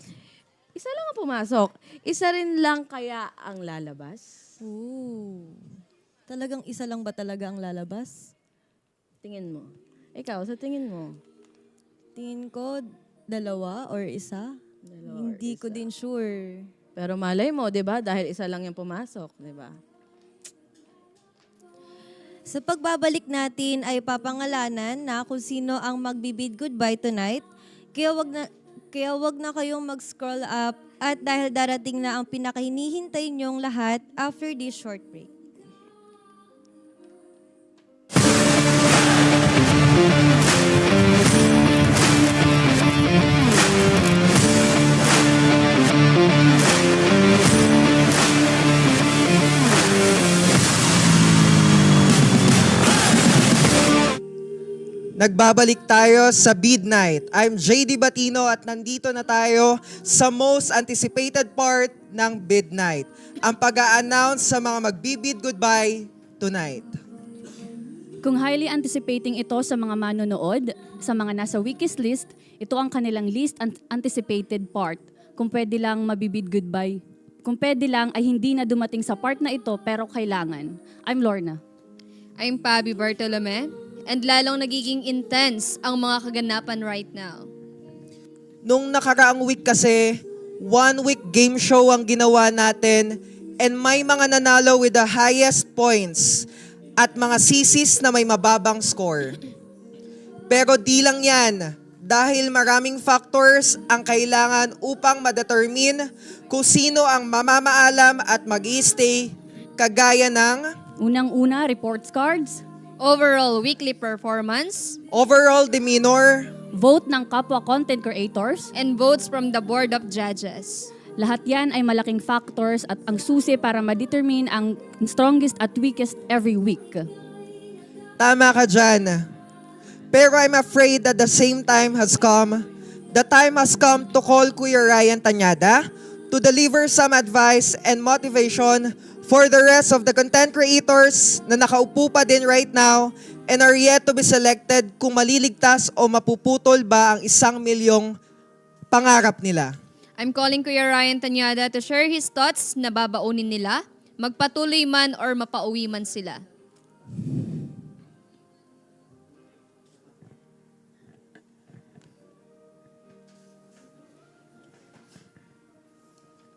Isa lang ang pumasok. Isa rin lang kaya ang lalabas? Ooh. Talagang isa lang ba talaga ang lalabas? Tingin mo. Ikaw, sa tingin mo? Tingin ko, 2 or 1. Hindi ko din sure. Pero malay mo, 'di ba? Dahil isa lang yung pumasok, 'di ba? Sa pagbabalik natin ay papangalanan na kung sino ang magbibid goodbye tonight. Kaya wag na kayong mag-scroll up at dahil darating na ang pinakahinihintay niyong lahat after this short break. Nagbabalik tayo sa Bid Night. I'm JD Batino at nandito na tayo sa most anticipated part ng Bid Night. Ang pag-a-announce sa mga magbibid goodbye tonight. Kung highly anticipating ito sa mga manonood, sa mga nasa wikis list, ito ang kanilang least anticipated part. Kung pwede lang mabibid goodbye. Kung pwede lang ay hindi na dumating sa part na ito pero kailangan. I'm Lorna. I'm Pabi Bartolome. And lalong nagiging intense ang mga kaganapan right now. Nung nakaraang week kasi, 1-week game show ang ginawa natin and may mga nanalo with the highest points at mga sisis na may mababang score. Pero di lang yan, dahil maraming factors ang kailangan upang ma-determine kung sino ang mamamaalam at mag-i-stay, kagaya ng unang-una, reports cards, overall weekly performance, overall demeanor, vote ng kapwa content creators, and votes from the board of judges. Lahat yan ay malaking factors at ang susi para ma-determine ang strongest at weakest every week. Tama ka dyan. Pero I'm afraid that the same time has come. The time has come to call Kuya Ryan Tanyada to deliver some advice and motivation for the rest of the content creators na nakaupo pa din right now and are yet to be selected kung maliligtas o mapuputol ba ang 1 milyong pangarap nila. I'm calling Kuya Ryan Tanyada to share his thoughts na babaunin nila, magpatuloy man or mapauwi man sila.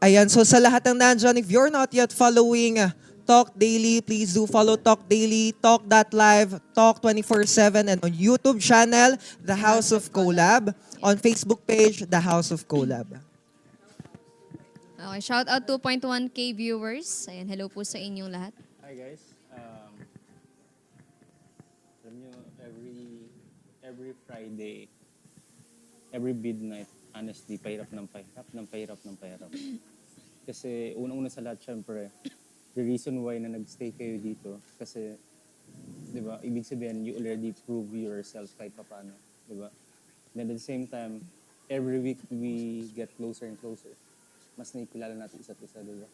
Ayan, so sa lahat ng nandyan, if you're not yet following Talk Daily, please do follow Talk Daily, Talk.live, Talk 24/7, and on YouTube channel, The House of Collab, on Facebook page, The House of Collab. Okay, shout out 2.1k viewers. Ayan, hello po sa inyong lahat. Hi guys. Alam nyo, every Friday, every midnight, honestly, pahirap. Kasi unang-una sa lahat, syempre, the reason why na nag-stay kayo dito, kasi, di ba, ibig sabihin, you already prove yourself kahit paano, di ba? And at the same time, every week we get closer and closer. Mas nakikilala natin isa't isa, di ba?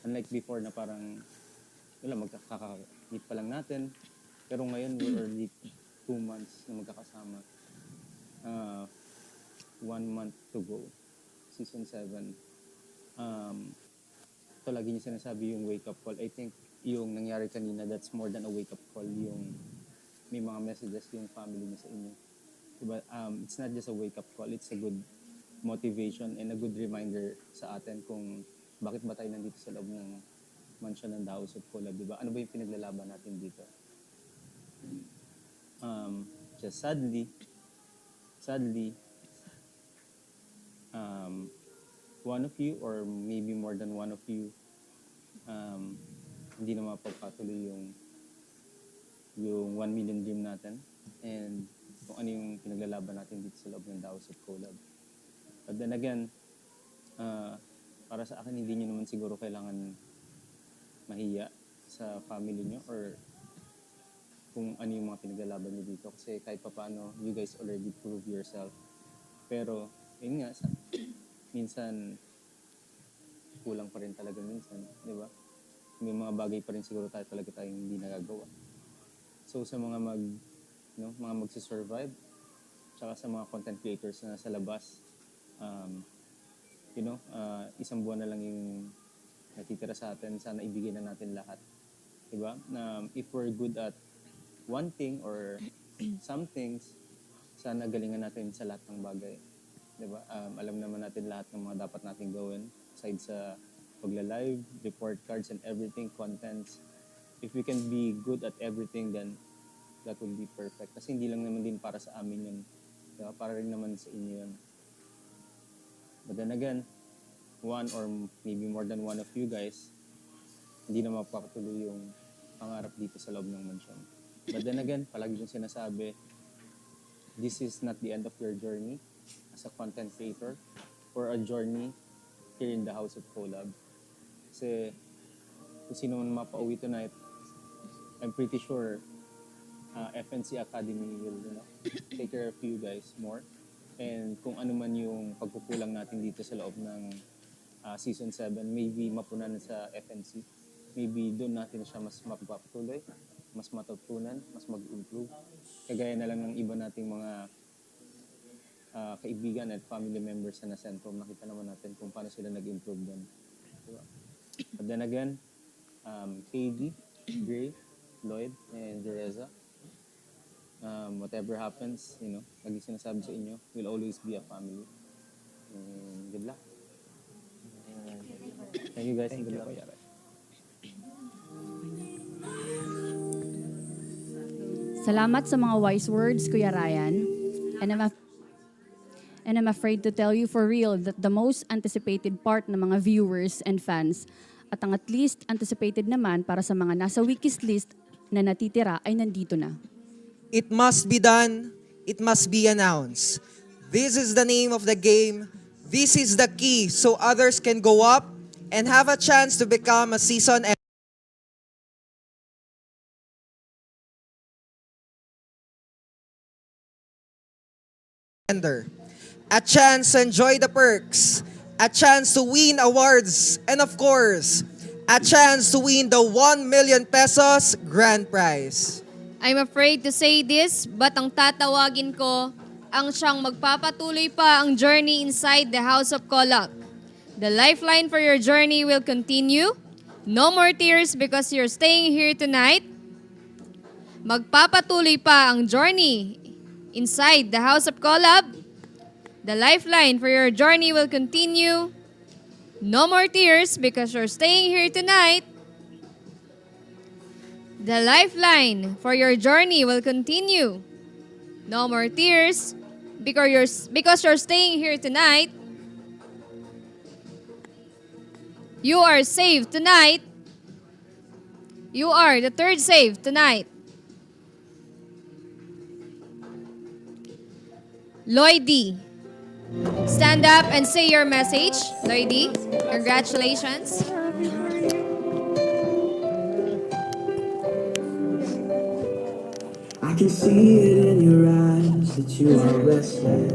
Unlike before na parang, wala, magkaka-meet pa lang natin. Pero ngayon, we're already 2 months na magkakasama. 1 month to go. Season 7. Ito lagi niya sinasabi yung wake-up call. I think yung nangyari kanina, that's more than a wake-up call. Yung may mga messages yung family niya sa inyo. Diba? It's not just a wake-up call. It's a good motivation and a good reminder sa atin kung bakit ba tayo nandito sa loob ng mansion ng The House of Collab. Diba? Ano ba yung pinaglalaban natin dito? Just sadly, one of you or maybe more than one of you hindi na mapagpatuloy yung 1 million dream natin and kung ano yung pinaglalaban natin dito sa loob ng The House of Collab. But then again, para sa akin, hindi nyo naman siguro kailangan mahiya sa family nyo or kung ano yung mga pinaglalaban nyo dito kasi kahit paano, you guys already prove yourself. Pero, yun nga, minsan, kulang pa rin talaga minsan, di ba? May mga bagay pa rin siguro talaga tayong hindi nagagawa. So, sa mga mga magsisurvive, tsaka sa mga content creators na sa labas, isang buwan na lang yung natitira sa atin, sana ibigay na natin lahat. Di ba? If we're good at one thing or some things, sana galingan natin sa lahat ng bagay. Diba? Alam naman natin lahat ng mga dapat natin gawin. aside sa pagla-live, report cards and everything, contents. If we can be good at everything, then that would be perfect. Kasi hindi lang naman din para sa amin yun. Diba? Para rin naman sa inyo yun. But then again, one or maybe more than one of you guys, hindi na mapapatuloy yung pangarap dito sa loob ng mansyon. But then again, palagi kong sinasabi, this is not the end of your journey as a content creator or a journey here in the House of Collab. Kasi kung sino man mapauwi tonight, I'm pretty sure FNC Academy will take care of you guys more. And kung ano man yung pagkukulang natin dito sa loob ng Season 7, maybe mapunan sa FNC. Maybe doon natin siya mas mapapatuloy, mas matutunan, mas mag-improve. Kagaya na lang ng iba nating mga kaibigan at family members na Centrum, nakita naman natin kung paano sila nag-improve doon. Diba? But then again, KD, Gray, Lloyd, and Jereza, whatever happens, lagi sinasabi sa inyo, we'll always be a family. And good luck. Thank you guys. Thank good luck. Salamat sa mga wise words, Kuya Ryan. And I'm afraid to tell you for real that the most anticipated part ng mga viewers and fans at ang at least anticipated naman para sa mga nasa wikis list na natitira ay nandito na. It must be done. It must be announced. This is the name of the game. This is the key so others can go up and have a chance to become a season ender. A chance to enjoy the perks. A chance to win awards. And of course, a chance to win the 1 million pesos grand prize. I'm afraid to say this, but ang tatawagin ko, ang siyang magpapatuloy pa ang journey inside the House of Collab. The lifeline for your journey will continue. No more tears because you're staying here tonight. Magpapatuloy pa ang journey inside the House of Collab. The lifeline for your journey will continue. No more tears because you're staying here tonight. The lifeline for your journey will continue. No more tears because you're staying here tonight. You are saved tonight. You are the third save tonight. Lloydie, stand up and say your message. Lloydie, congratulations. I can see it in your eyes that you are restless.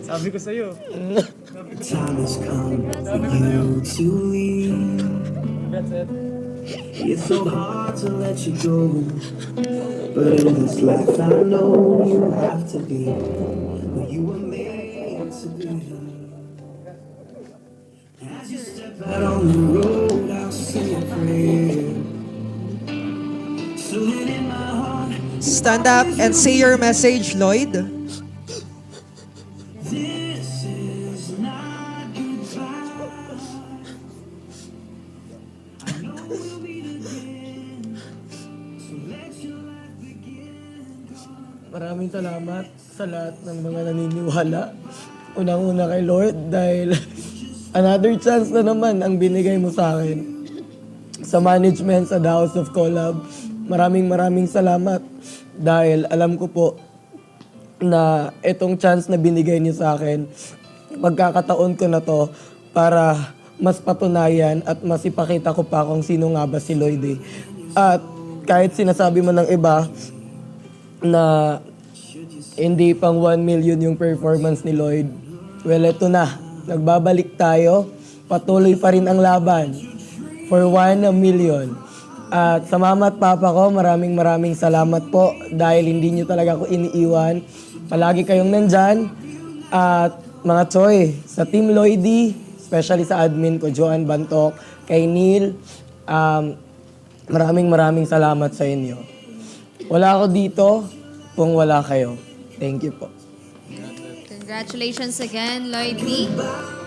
Sabi ko sa'yo. Time has come for you to leave. That's it. It's so hard to let you go, but in this life I know you have to be where you were made to be. As you step out on the road, I'll say a prayer. So that in my heart, Stand up and say your message, Lloyd. this is not goodbye. I know we'll meet again, so let your life begin. Maraming salamat sa lahat ng mga naniniwala. Unang-una kay Lord dahil another chance na naman ang binigay mo sa akin. Sa management sa The House of Collab, maraming salamat dahil alam ko po na itong chance na binigay niyo sa akin, magkakataon ko na to para mas patunayan at mas ipakita ko pa kung sino nga ba si Lloyd eh. At kahit sinasabi mo ng iba na hindi pang 1 million yung performance ni Lloyd, well, eto na. Nagbabalik tayo. Patuloy pa rin ang laban for 1 million. At sa mama at papa ko, maraming salamat po dahil hindi nyo talaga ako iniiwan. Palagi kayong nandyan. At mga Choy, sa Team Lloydie, especially sa admin ko, Joanne Bantok, kay Neil, maraming salamat sa inyo. Wala ako dito kung wala kayo. Thank you po. Congratulations again, Lloyd Lee.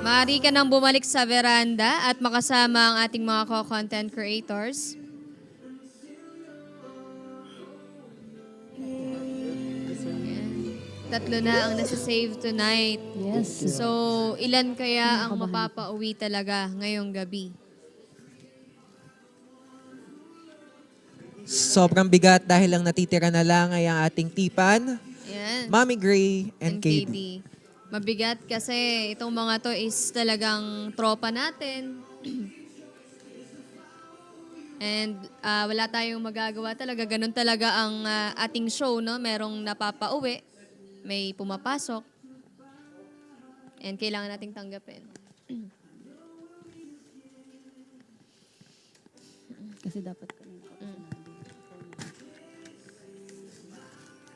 Maaari ka nang bumalik sa veranda at makasama ang ating mga co-content creators. Ayan. 3 na ang nasa-save tonight. Yes. So, ilan kaya ang mapapauwi talaga ngayong gabi? Sobrang bigat dahil ang natitira na lang ay ang ating Tipan, Ayan. Mommy Gray, and KD. KD. Mabigat kasi itong mga to is talagang tropa natin. And wala tayong magagawa talaga. Ganun talaga ang ating show, no? Merong napapauwi, may pumapasok, and kailangan nating tanggapin. Kasi dapat kami.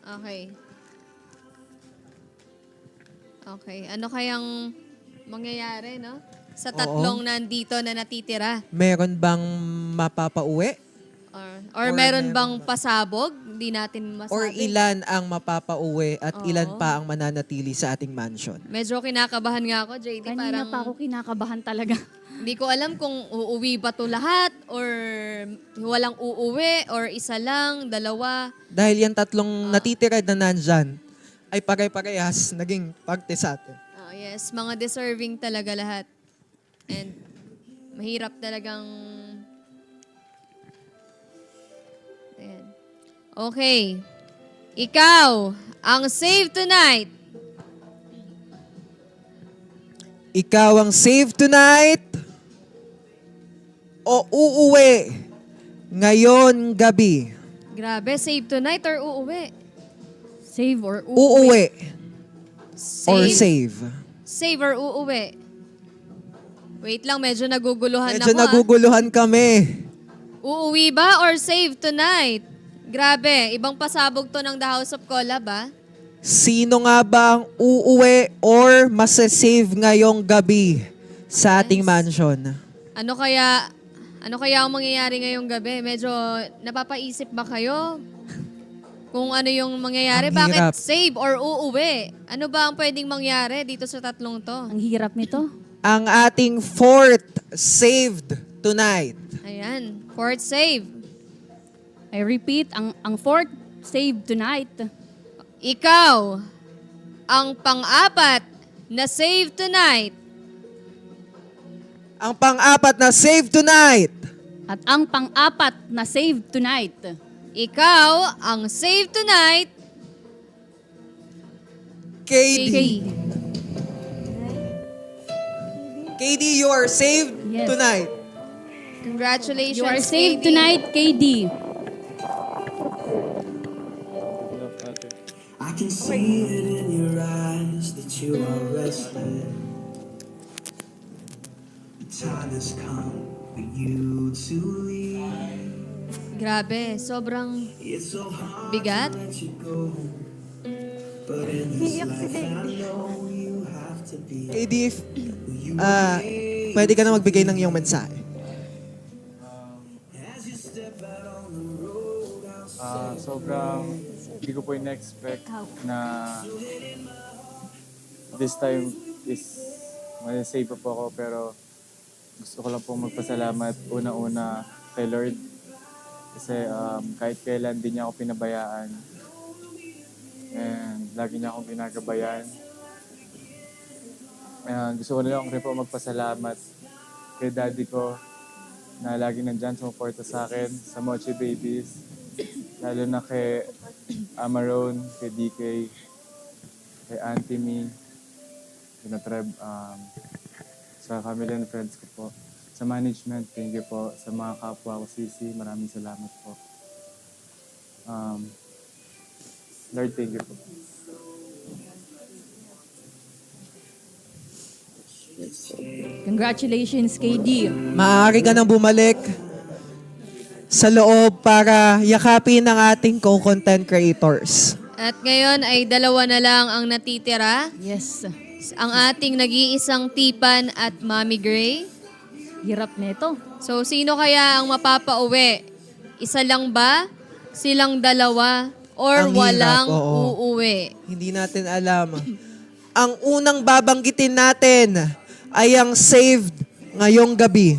Okay. Okay. Ano kayang mangyayari, no? Sa tatlong nandito na natitira? Meron bang mapapauwi? Or meron bang pasabog? Hindi natin masabi. Or ilan ang mapapauwi at Oo. ilan pa ang mananatili sa ating mansion? Medyo kinakabahan nga ako, JD. Kanina Parang pa ako kinakabahan talaga. hindi ko alam kung uuwi ba to lahat or walang uuwi or isa lang, dalawa. Dahil yan tatlong natitira na nandyan ay pare-parehas naging parte sa atin. Oh, yes, mga deserving talaga lahat. And mahirap talagang... Ayan. Okay. Ikaw, ang save tonight. Ikaw ang save tonight o uuwi ngayon gabi? Grabe, save tonight or uuwi? Save or Uuwi or Save? save? Save or uuwi? Wait lang, medyo naguguluhan Medyo ako. naguguluhan kami. Uuwi ba or save tonight? Grabe, ibang pasabog to ng The House of Collab, ah. Sino nga ba ang uuwi or masasave ngayong gabi sa ating mansion? Ano kaya ang mangyayari ngayong gabi? Medyo napapaisip ba kayo? Kung ano yung mangyayari, Ang bakit hirap. save or uuwi? Ano ba ang pwedeng mangyari dito sa tatlong to? Ang hirap nito. Ang ating fourth saved tonight. Ayan, fourth save. I repeat, ang fourth save tonight. Ikaw, ang pang-apat na save tonight. Ang pang-apat na save tonight. At ang pang-apat na save tonight. Ikaw, ang save tonight. KD. Okay. KD, you are saved Yes. tonight. Congratulations, You are saved KD. tonight, KD. I can see it in your eyes that you are rested. The time has come for you to leave. Grabe, sobrang It's so hard bigat. to let you go. But in this life I know you have to be KD, pwede ka na magbigay ng iyong mensahe. as you step out on the road. Sobrang hindi ko po in-expect na this time is may-save pa po ako, pero gusto ko lang po magpasalamat una-una kay Lord kasi kahit kailan din niya ako pinabayaan and lagi niya akong ginagabayan. Gusto ko na lang rin po magpasalamat kay daddy ko na lagi nandyan sumuporta sa akin, sa Mochi Babies, lalo na kay Amaron, kay DK, kay Auntie Mi, kay Natreb, sa family and friends ko po. Sa management, thank you po. Sa mga kapwa ko, Sisi, maraming salamat po. Lord, thank you po. Congratulations, KD. Maaari ka nang bumalik sa loob para yakapin ang ating co-content creators. At ngayon ay 2 na lang ang natitira. Yes. Ang ating nag-iisang Tipan at Mommy Gray. Hirap nito. So, sino kaya ang mapapauwi? Isa lang ba? Silang dalawa? Or Ang hirap, walang oo. uuwi? Hindi natin alam. Ang unang babanggitin natin ay ang saved ngayong gabi.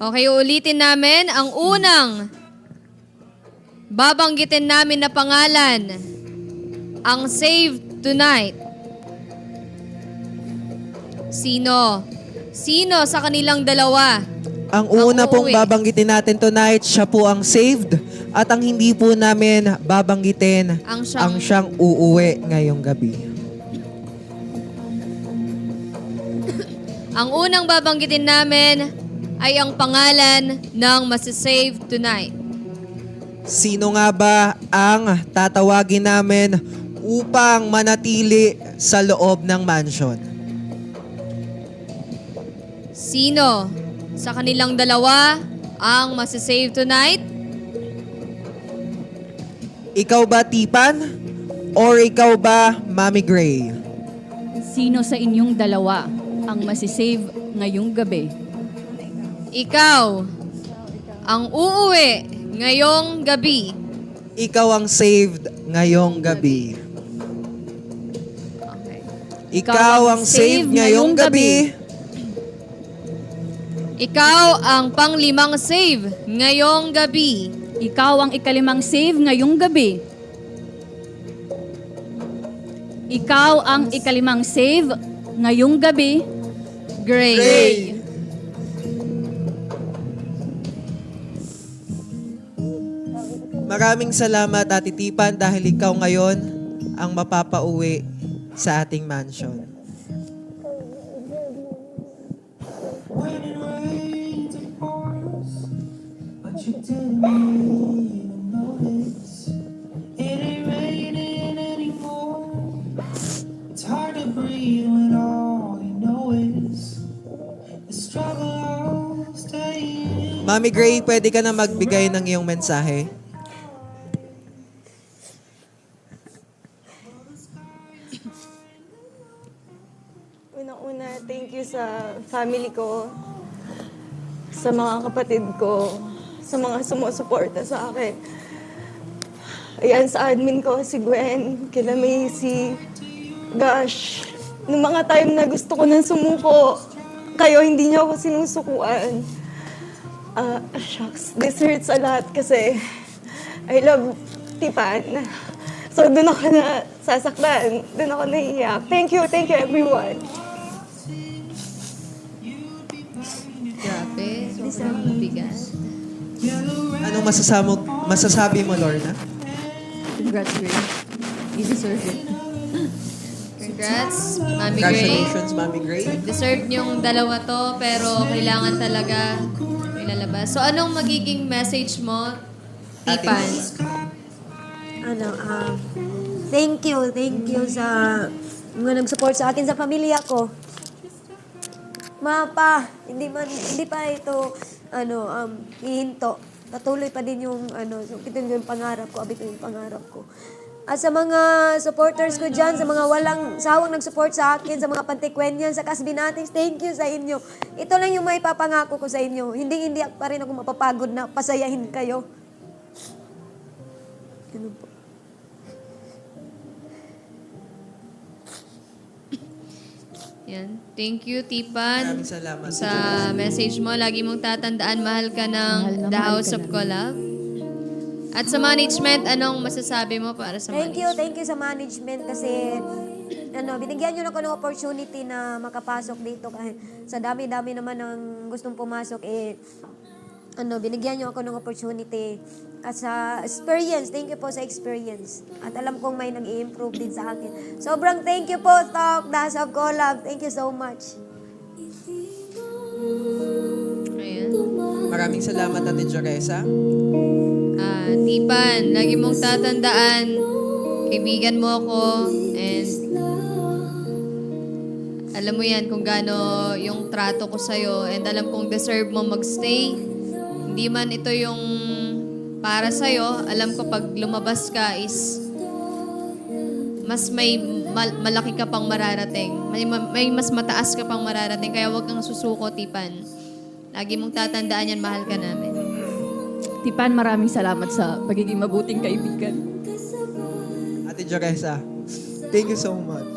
Okay, ulitin namin. Ang unang babanggitin namin na pangalan, ang saved tonight. Sino? Sino sa kanilang dalawa? Ang una pong uuwi? babanggitin natin tonight, siya po ang saved. At ang hindi po namin babanggitin, ang siyang uuwi ngayong gabi. Ang unang babanggitin namin ay ang pangalan ng masasave tonight. Sino nga ba ang tatawagin namin upang manatili sa loob ng mansion? Sino sa kanilang dalawa ang masasave tonight? Ikaw ba, Tipan? Or ikaw ba, Mami Gray? Sino sa inyong dalawa ang masisave ngayong gabi? Ikaw ang uuwi ngayong gabi. Ikaw ang saved ngayong gabi. Ikaw ang saved ngayong gabi. Ikaw ang panglimang save ngayong gabi. Ikaw ang ikalimang save ngayong gabi. Ikaw ang ikalimang save ngayong gabi. Gray. Maraming salamat, Ate Tipan, dahil ikaw ngayon ang mapapauwi sa ating mansion. When it rains, it pours, but you didn't even notice. It ain't raining anymore. It's hard to breathe when all you know is the struggle of staying. Mami Gray, pwede ka na magbigay ng iyong mensahe. Unang-una, thank you sa family ko, sa mga kapatid ko, sa mga sumusuporta sa akin. Ayan, sa admin ko, si Gwen, kila Macy, gosh, nung mga time na gusto ko nang sumuko, kayo hindi niyo ako sinusukuan. Shucks, this hurts a lot kasi I love Tipan. So, doon ako na sasaktan. Doon ako naiiyak. Thank you everyone. Grabe, sobrang mabigat. Anong masasabi mo, Lorna? Congrats, Gray. You deserve it. Congrats, Mami Gray. Congratulations, Mami Gray. Deserve niyong dalawa to, pero kailangan talaga ilalabas. So, anong magiging message mo, Tipan? Thank you sa mga nag-support sa akin sa pamilya ko. Mapa, hindi pa ito hihinto. Patuloy pa din yung ito yung pangarap ko, abito yung pangarap ko. At sa mga supporters ko dyan, sa mga walang sawang nag-support sa akin, sa mga pantikwenyan, sa Kasbinatings, thank you sa inyo. Ito lang yung may papangako ko sa inyo. Hindi pa rin ako mapapagod na pasayahin kayo. Ganun po. Yan. Thank you, Tipan, Maraming salamat sa message mo. Lagi mong tatandaan, mahal ka ng The House of Collab. At sa management, anong masasabi mo para sa management? Thank you sa management kasi binigyan nyo na ako ng opportunity na makapasok dito kahit sa dami-dami naman ng gustong pumasok binigyan nyo ako ng opportunity at sa experience. Thank you po sa experience. At alam kong may nag-i-improve din sa akin. Sobrang thank you po, Talk, The House of Collab. Thank you so much. Ayan. Maraming salamat, Ate Joresa. Tipan, lagi mong tatandaan, kaibigan mo ako, and alam mo yan kung gaano yung trato ko sa'yo, and alam kong deserve mo magstay. Hindi man ito yung para sa'yo, alam ko pag lumabas ka is mas may malaki ka pang mararating. May mas mataas ka pang mararating, kaya huwag kang susuko, Tipan. Lagi mong tatandaan yan, mahal ka namin. Tipan, maraming salamat sa pagiging mabuting kaibigan. Ate Joresa, Thank you so much.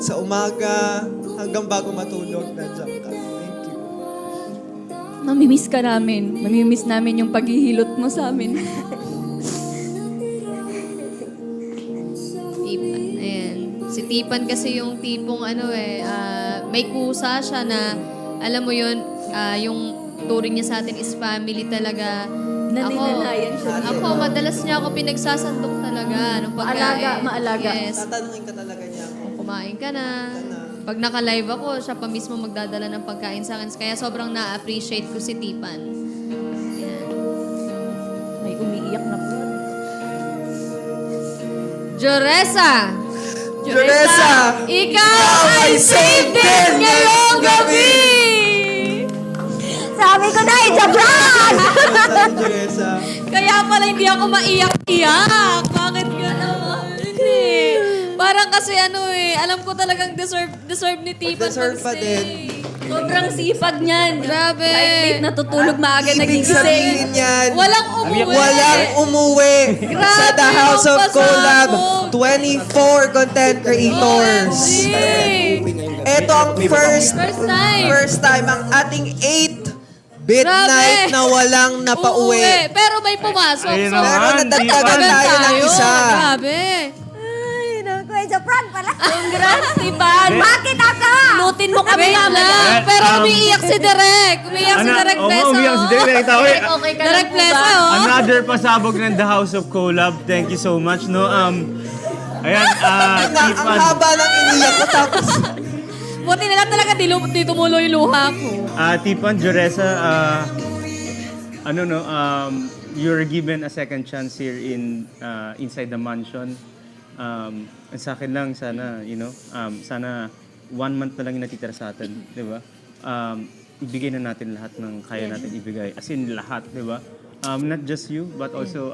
Sa umaga, hanggang bago matulog, nandiyan ka. Thank you. Mamimiss ka namin. Mamimiss namin yung paghihilot mo sa amin. Tipan. Ayan. Si Tipan kasi yung tipong may kusa siya na, alam mo yun, yung turing niya sa atin is family talaga. Naninalayan siya. Ako, madalas niya ako pinagsasandok talaga ng pagkain. Maalaga. Yes. Tatanungin ka talaga niya ako. Kumain ka na. Pag naka-live ako, siya pa mismo magdadala ng pagkain sa akin. Kaya sobrang na-appreciate ko si Tipan. Yan. May umiiyak na po. Joresa! Joresa! Ikaw ay safe din ngayong gabi! Sabi ko na, it's a prank! Joresa. Kaya pala hindi ako maiyak-iyak. Bakit gano'n? Hindi. Parang kasi alam ko talagang deserve ni Tipan Deserve pa din. Sobrang sipag niyan. Grabe. Kahit late natutulog maaga Ibig nagigising. sabihin yan, Walang umuwi. walang umuwi sa The House of Collab 24 content creators. Ito ang first time ang ating 8 midnight na walang napauwi. Pero may pumasok. Ayun So, Pero naman, nadagdagan tayo ng isa. Grabe. Ay, naku, it's a prank pala. Congrats, Tipan! Bakit ako? Lutin mo kami Wait mamaya. lang. Pero umiiyak si Derek. Umiiyak si Derek Plesa. umiyak si Derek. Okay ka lang Derek po Plesa, ba? oh. Another pasabog ng The House of Collab. Thank you so much, no? Ayan, Ang Tipan. haba ng iniyak ko tapos Buti na lang talaga di tumulo yung luha ko. Tipan, Joresa, you're given a second chance here inside the mansion. Sa akin lang, sana, sana 1 month na lang yung natitira sa atin, di ba? Ibigay na natin lahat ng kaya natin ibigay. As in, lahat, di ba? Not just you, but also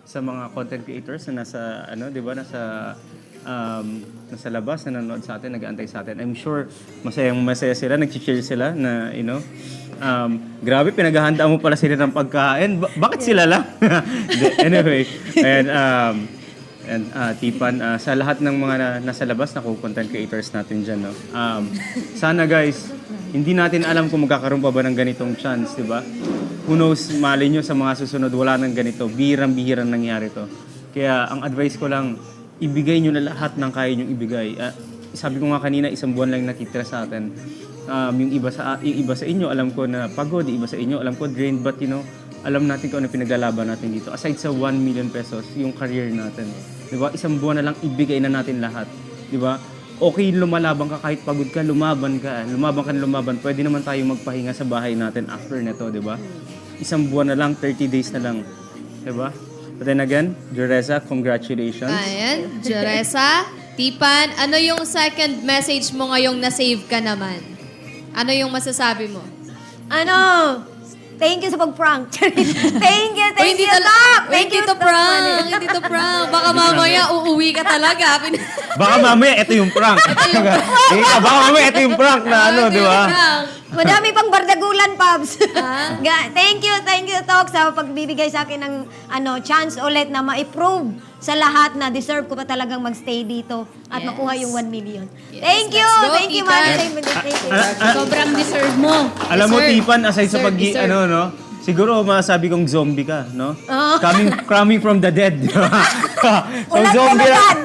sa mga content creators na nasa, di ba, nasa labas, nanonood sa atin, nag-aantay sa atin. I'm sure masaya sila, nag-cheer sila na, grabe, pinaghahandaan mo pala sila ng pagkain. Bakit sila lang? Anyway, and Tipan, sa lahat ng mga nasa labas na content creators natin dyan, no? Sana guys, hindi natin alam kung magkakaroon pa ba ng ganitong chance, di ba? Who knows, mali nyo sa mga susunod, wala nang ganito. Bihirang-bihirang nangyari to. Kaya ang advice ko lang, ibigay nyo na lahat ng kaya nyong ibigay. Sabi ko nga kanina, 1 buwan lang natitira sa atin. Yung iba sa inyo, alam ko na pagod, iba sa inyo, alam ko drained, but alam natin kung ano pinaglalaban natin dito. Aside sa 1 million pesos, yung career natin. Diba? 1 buwan na lang, ibigay na natin lahat. Diba? Okay, lumalaban ka kahit pagod ka, lumaban ka. Lumaban. Pwede naman tayo magpahinga sa bahay natin after neto, diba? 1 buwan na lang, 30 days na lang. Diba? But then again, Joresa, congratulations. Ayan, Joresa, Tipan, ano yung second message mo ngayong na-save ka naman? Ano yung masasabi mo? Thank you sa pag-prank. Thank you, Hindi Doc. Thank you to prank. Hindi to prank. Baka mamaya uuwi ka talaga. Baka mamaya, ito yung prank. Baka mamaya, ito yung prank na di ba? Madami pang bardagulan, Pabs. Thank you, Tok, sa pagbibigay sa akin ng chance ulit na ma-prove sa lahat na deserve ko pa talagang magstay dito at makuha yung 1 million. Thank you! Let's go, Thank you, Tipan. Mami. Thank you. Sobrang deserve mo. Alam mo, Deserve. Tipan, aside sa Deserve. siguro masabi kong zombie ka, no? Oo. Coming from the dead. So, Ulan zombie naman.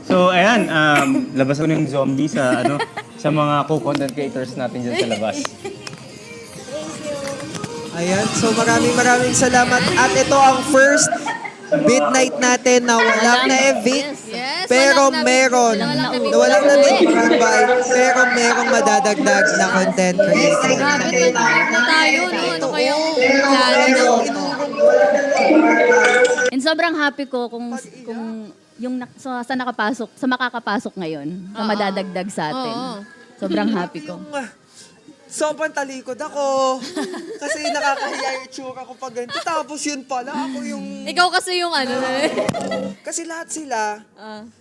So, ayan, labas ko na yung zombie sa, sa mga co-content creators natin dyan sa labas. Ayan, so maraming salamat. At ito ang first midnight natin na walang na-evict. Yes, Pero walang meron, walang na-evict goodbye, pero merong madadagdag na content creator. Grabe, 25 na tayo. No? Ano kayang plano na? And sobrang happy ko kung yung sa makakapasok ngayon, sa madadagdag sa atin. Oo. Sobrang happy ko. Sobrang talikod ako. Kasi nakakahiya yung tsura ko pag ganito. Tapos yun pala, ako yung... Ikaw kasi yung Kasi lahat sila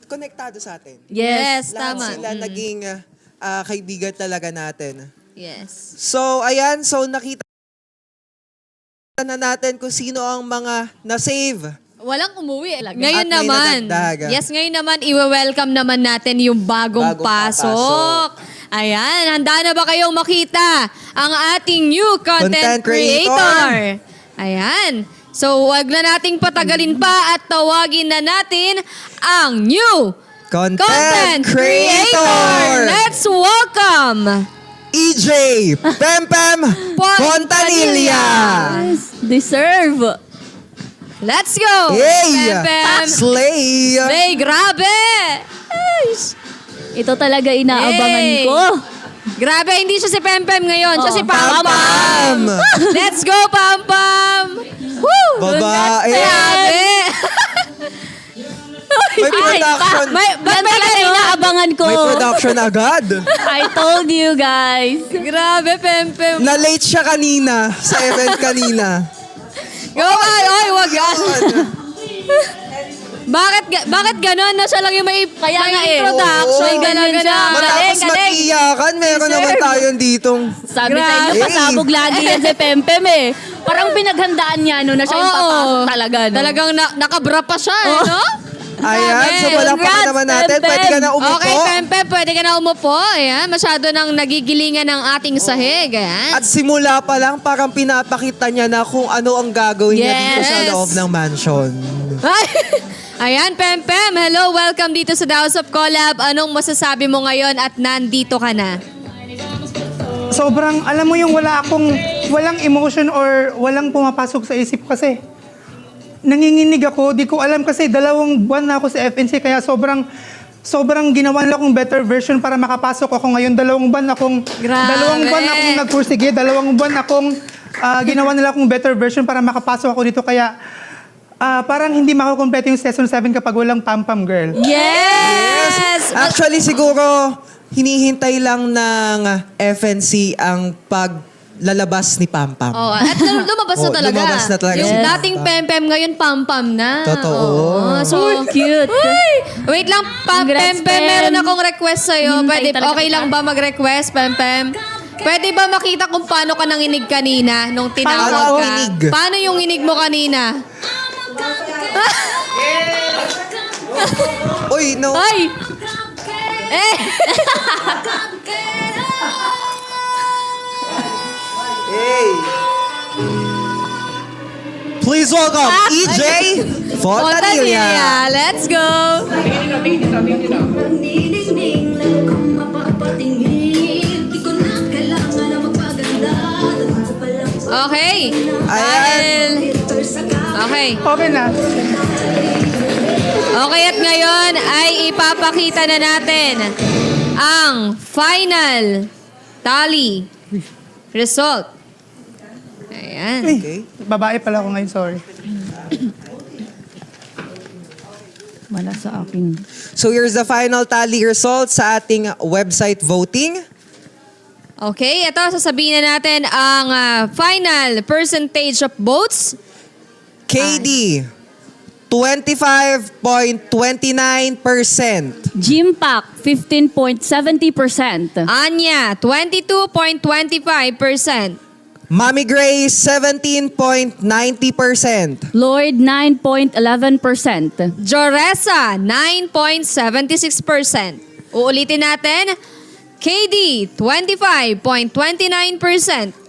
konektado sa atin. Yes, Lahat tama. sila naging kaibigan talaga natin. Yes. So, nakita na natin kung sino ang mga na-save Walang umuwi. At Ngayon may naman, nadagdag. yes, ngayon naman, i-welcome naman natin yung bagong pasok. Ayan, handa na ba kayong makita ang ating new content creator? Ayan. So, wag na nating patagalin pa at tawagin na natin ang new content creator. Let's welcome EJ Pempem Pontanilla. Deserve. Let's go! Yay! Pempem! Slay! Slay! Grabe! Ito talaga inaabangan Yay! ko. Grabe, hindi siya si Pempem ngayon. Siya Oo. si Pam Pam! Let's go, Pam Pam! Woo! Babae! Grabe! May production. Yan talaga inaabangan ko. May production agad. I told you guys. Grabe, Pempem. Na-late siya kanina sa event kanina. Go, oy, wag yan. Bakit ganon na siya lang yung may introduction? May ganun siya. Matapos mag-iyakan, meron naman tayong ditong... Sabi sa inyo, Hey. pasabog lagi yan si Pempem eh. Parang pinaghandaan niya na siya yung papasok talaga. No? Talagang nakabra pa siya, no? Ayan, so palakpakan naman natin. Pempem. Pwede ka na umupo. Okay, Pempem, pwede ka na umupo. Ayan, masyado nang nagigilingan ng ating sahig. Ayan. At simula pa lang, parang pinapakita niya na kung ano ang gagawin niya dito sa Yes. loob ng mansion. Ayan, Pempem. Hello, welcome dito sa The House of Collab. Anong masasabi mo ngayon at nandito ka na? Sobrang, alam mo yung walang emotion or walang pumapasok sa isip kasi nanginginig ako, di ko alam kasi 2 buwan na ako sa FNC kaya sobrang ginawa nila akong better version para makapasok ako ngayon. 2 buwan akong nagpursige, 2 buwan akong ginawa nila akong better version para makapasok ako dito kaya parang hindi makukumpleto yung season 7 kapag walang Pam Pam Girl. Yes! Actually, siguro, hinihintay lang ng FNC ang paglalabas ni Pam Pam. Oh, at lumabas na talaga. Lumabas na talaga Yung si Pam dating Pam. Pempem ngayon, Pam-Pam na. Totoo. So, cute. Uy! Wait lang, Congrats, Pempem, Pem. meron akong request sa'yo. Hinintay Pwede, talaga okay kita. lang ba mag-request, Pempem? Pwede ba makita kung paano ka nanginig kanina nung tinawag Paano ka? inig? Paano yung inig mo kanina? Uy, no. Ay! Eh! Hey! Please welcome EJ Fontanilla. Let's go! Okay. Ayan. Okay. Okay na. Okay, at ngayon ay ipapakita na natin ang final tally result. Ayan. Okay. Babae pala ako ngayon, sorry. Wala sa akin. So here's the final tally results sa ating website voting. Okay, ito sasabihin na natin ang final percentage of votes. KD, 25.29%. Jimpac, 15.70%. Anya, 22.25%. Mami Gray, 17.90%. Lloyd, 9.11%. Joresa, 9.76%. Uulitin natin. KD, 25.29%.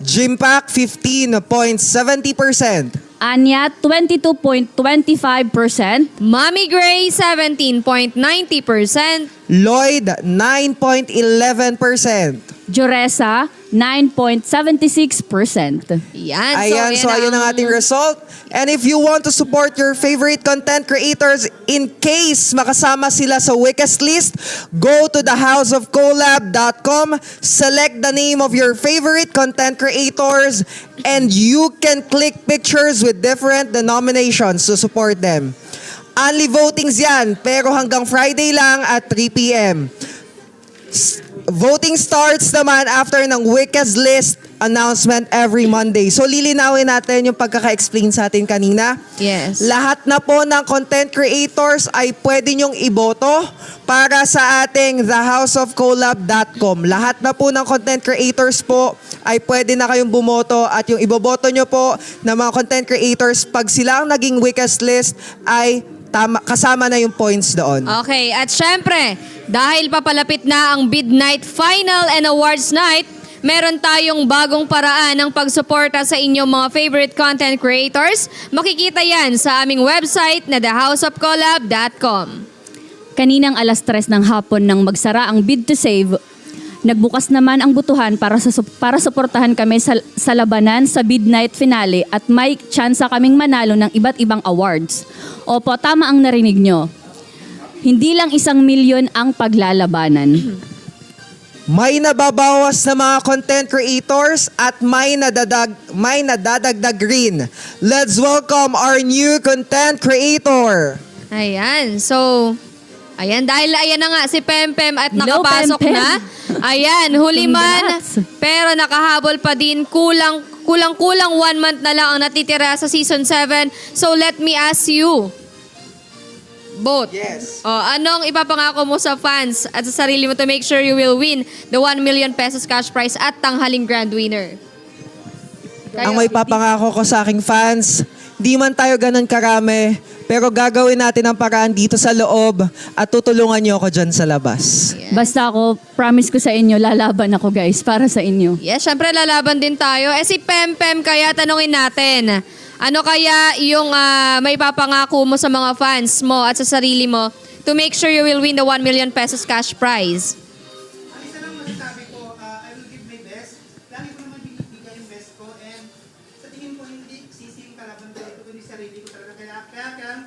Jimpac, 15.70%. Anya, 22.25%. Mommy Gray, 17.90%. Lloyd, 9.11%. Joresa, 9.76%. Yan. Ayan, so ayun ang ating result. And if you want to support your favorite content creators in case makasama sila sa Wickest List, go to thehouseofcollab.com, select the name of your favorite content creators, and you can click pictures with different denominations to support them. Only votings yan, pero hanggang Friday lang at 3 p.m. Voting starts naman after ng Wicked List announcement every Monday. So lilinawin natin yung pagkaka-explain sa atin kanina. Yes. Lahat na po ng content creators ay pwede nyong iboto para sa ating thehouseofcolab.com. Lahat na po ng content creators po ay pwede na kayong bumoto at yung iboboto nyo po ng mga content creators pag silang naging weakest list ay kasama na yung points doon. Okay, at syempre, dahil papalapit na ang Midnight Final and Awards Night, meron tayong bagong paraan ng pagsuporta sa inyong mga favorite content creators. Makikita yan sa aming website na thehouseofcolab.com. Kaninang alas 3 ng hapon nang magsara ang bid to save, nagbukas naman ang butuhan para suportahan kami sa labanan sa Midnight Finale at may tsansa kaming manalo ng iba't ibang awards. Opo, tama ang narinig nyo. Hindi lang 1 milyon ang paglalabanan. May nababawas na mga content creators at may nadadagdag rin. Let's welcome our new content creator. Ayan, so, ayan, dahil ayan na nga si Pempem at Hello, nakapasok Pempem. na. Ayan, huli man, Congrats. pero nakahabol pa din. Kulang 1 month na lang ang natitira sa Season 7. So let me ask you, both. Yes. Anong ipapangako mo sa fans at sa sarili mo to make sure you will win the 1 million pesos cash prize at tanghaling grand winner? Ang may papangako ko sa aking fans, di man tayo ganun karami, pero gagawin natin ang paraan dito sa loob at tutulungan niyo ako dyan sa labas. Basta ako, promise ko sa inyo, lalaban ako guys, para sa inyo. Yes, syempre lalaban din tayo. Si Pempem, kaya tanungin natin, ano kaya yung may papangako mo sa mga fans mo at sa sarili mo to make sure you will win the 1 million pesos cash prize? Ang isa lang masasabi ko, I will give my best. Lagi ko naman binibigay yung best ko and sa tingin ko hindi sising kalaban ko ito, kundi sarili ko talaga. Kaya kailangan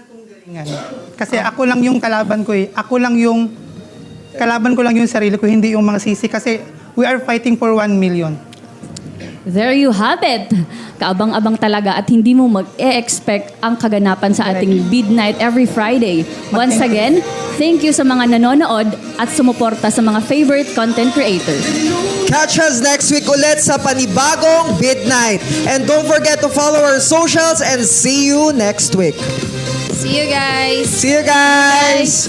kong galingan. Kasi ako lang yung kalaban ko eh. Kalaban ko lang yung sarili ko, hindi yung mga sisi. Kasi we are fighting for 1 million. There you have it. Kaabang-abang talaga at hindi mo mag-e-expect ang kaganapan sa ating Midnight every Friday. Once again, thank you sa mga nanonood at sumuporta sa mga favorite content creators. Catch us next week ulit sa panibagong Midnight. And don't forget to follow our socials and see you next week. See you guys! See you guys!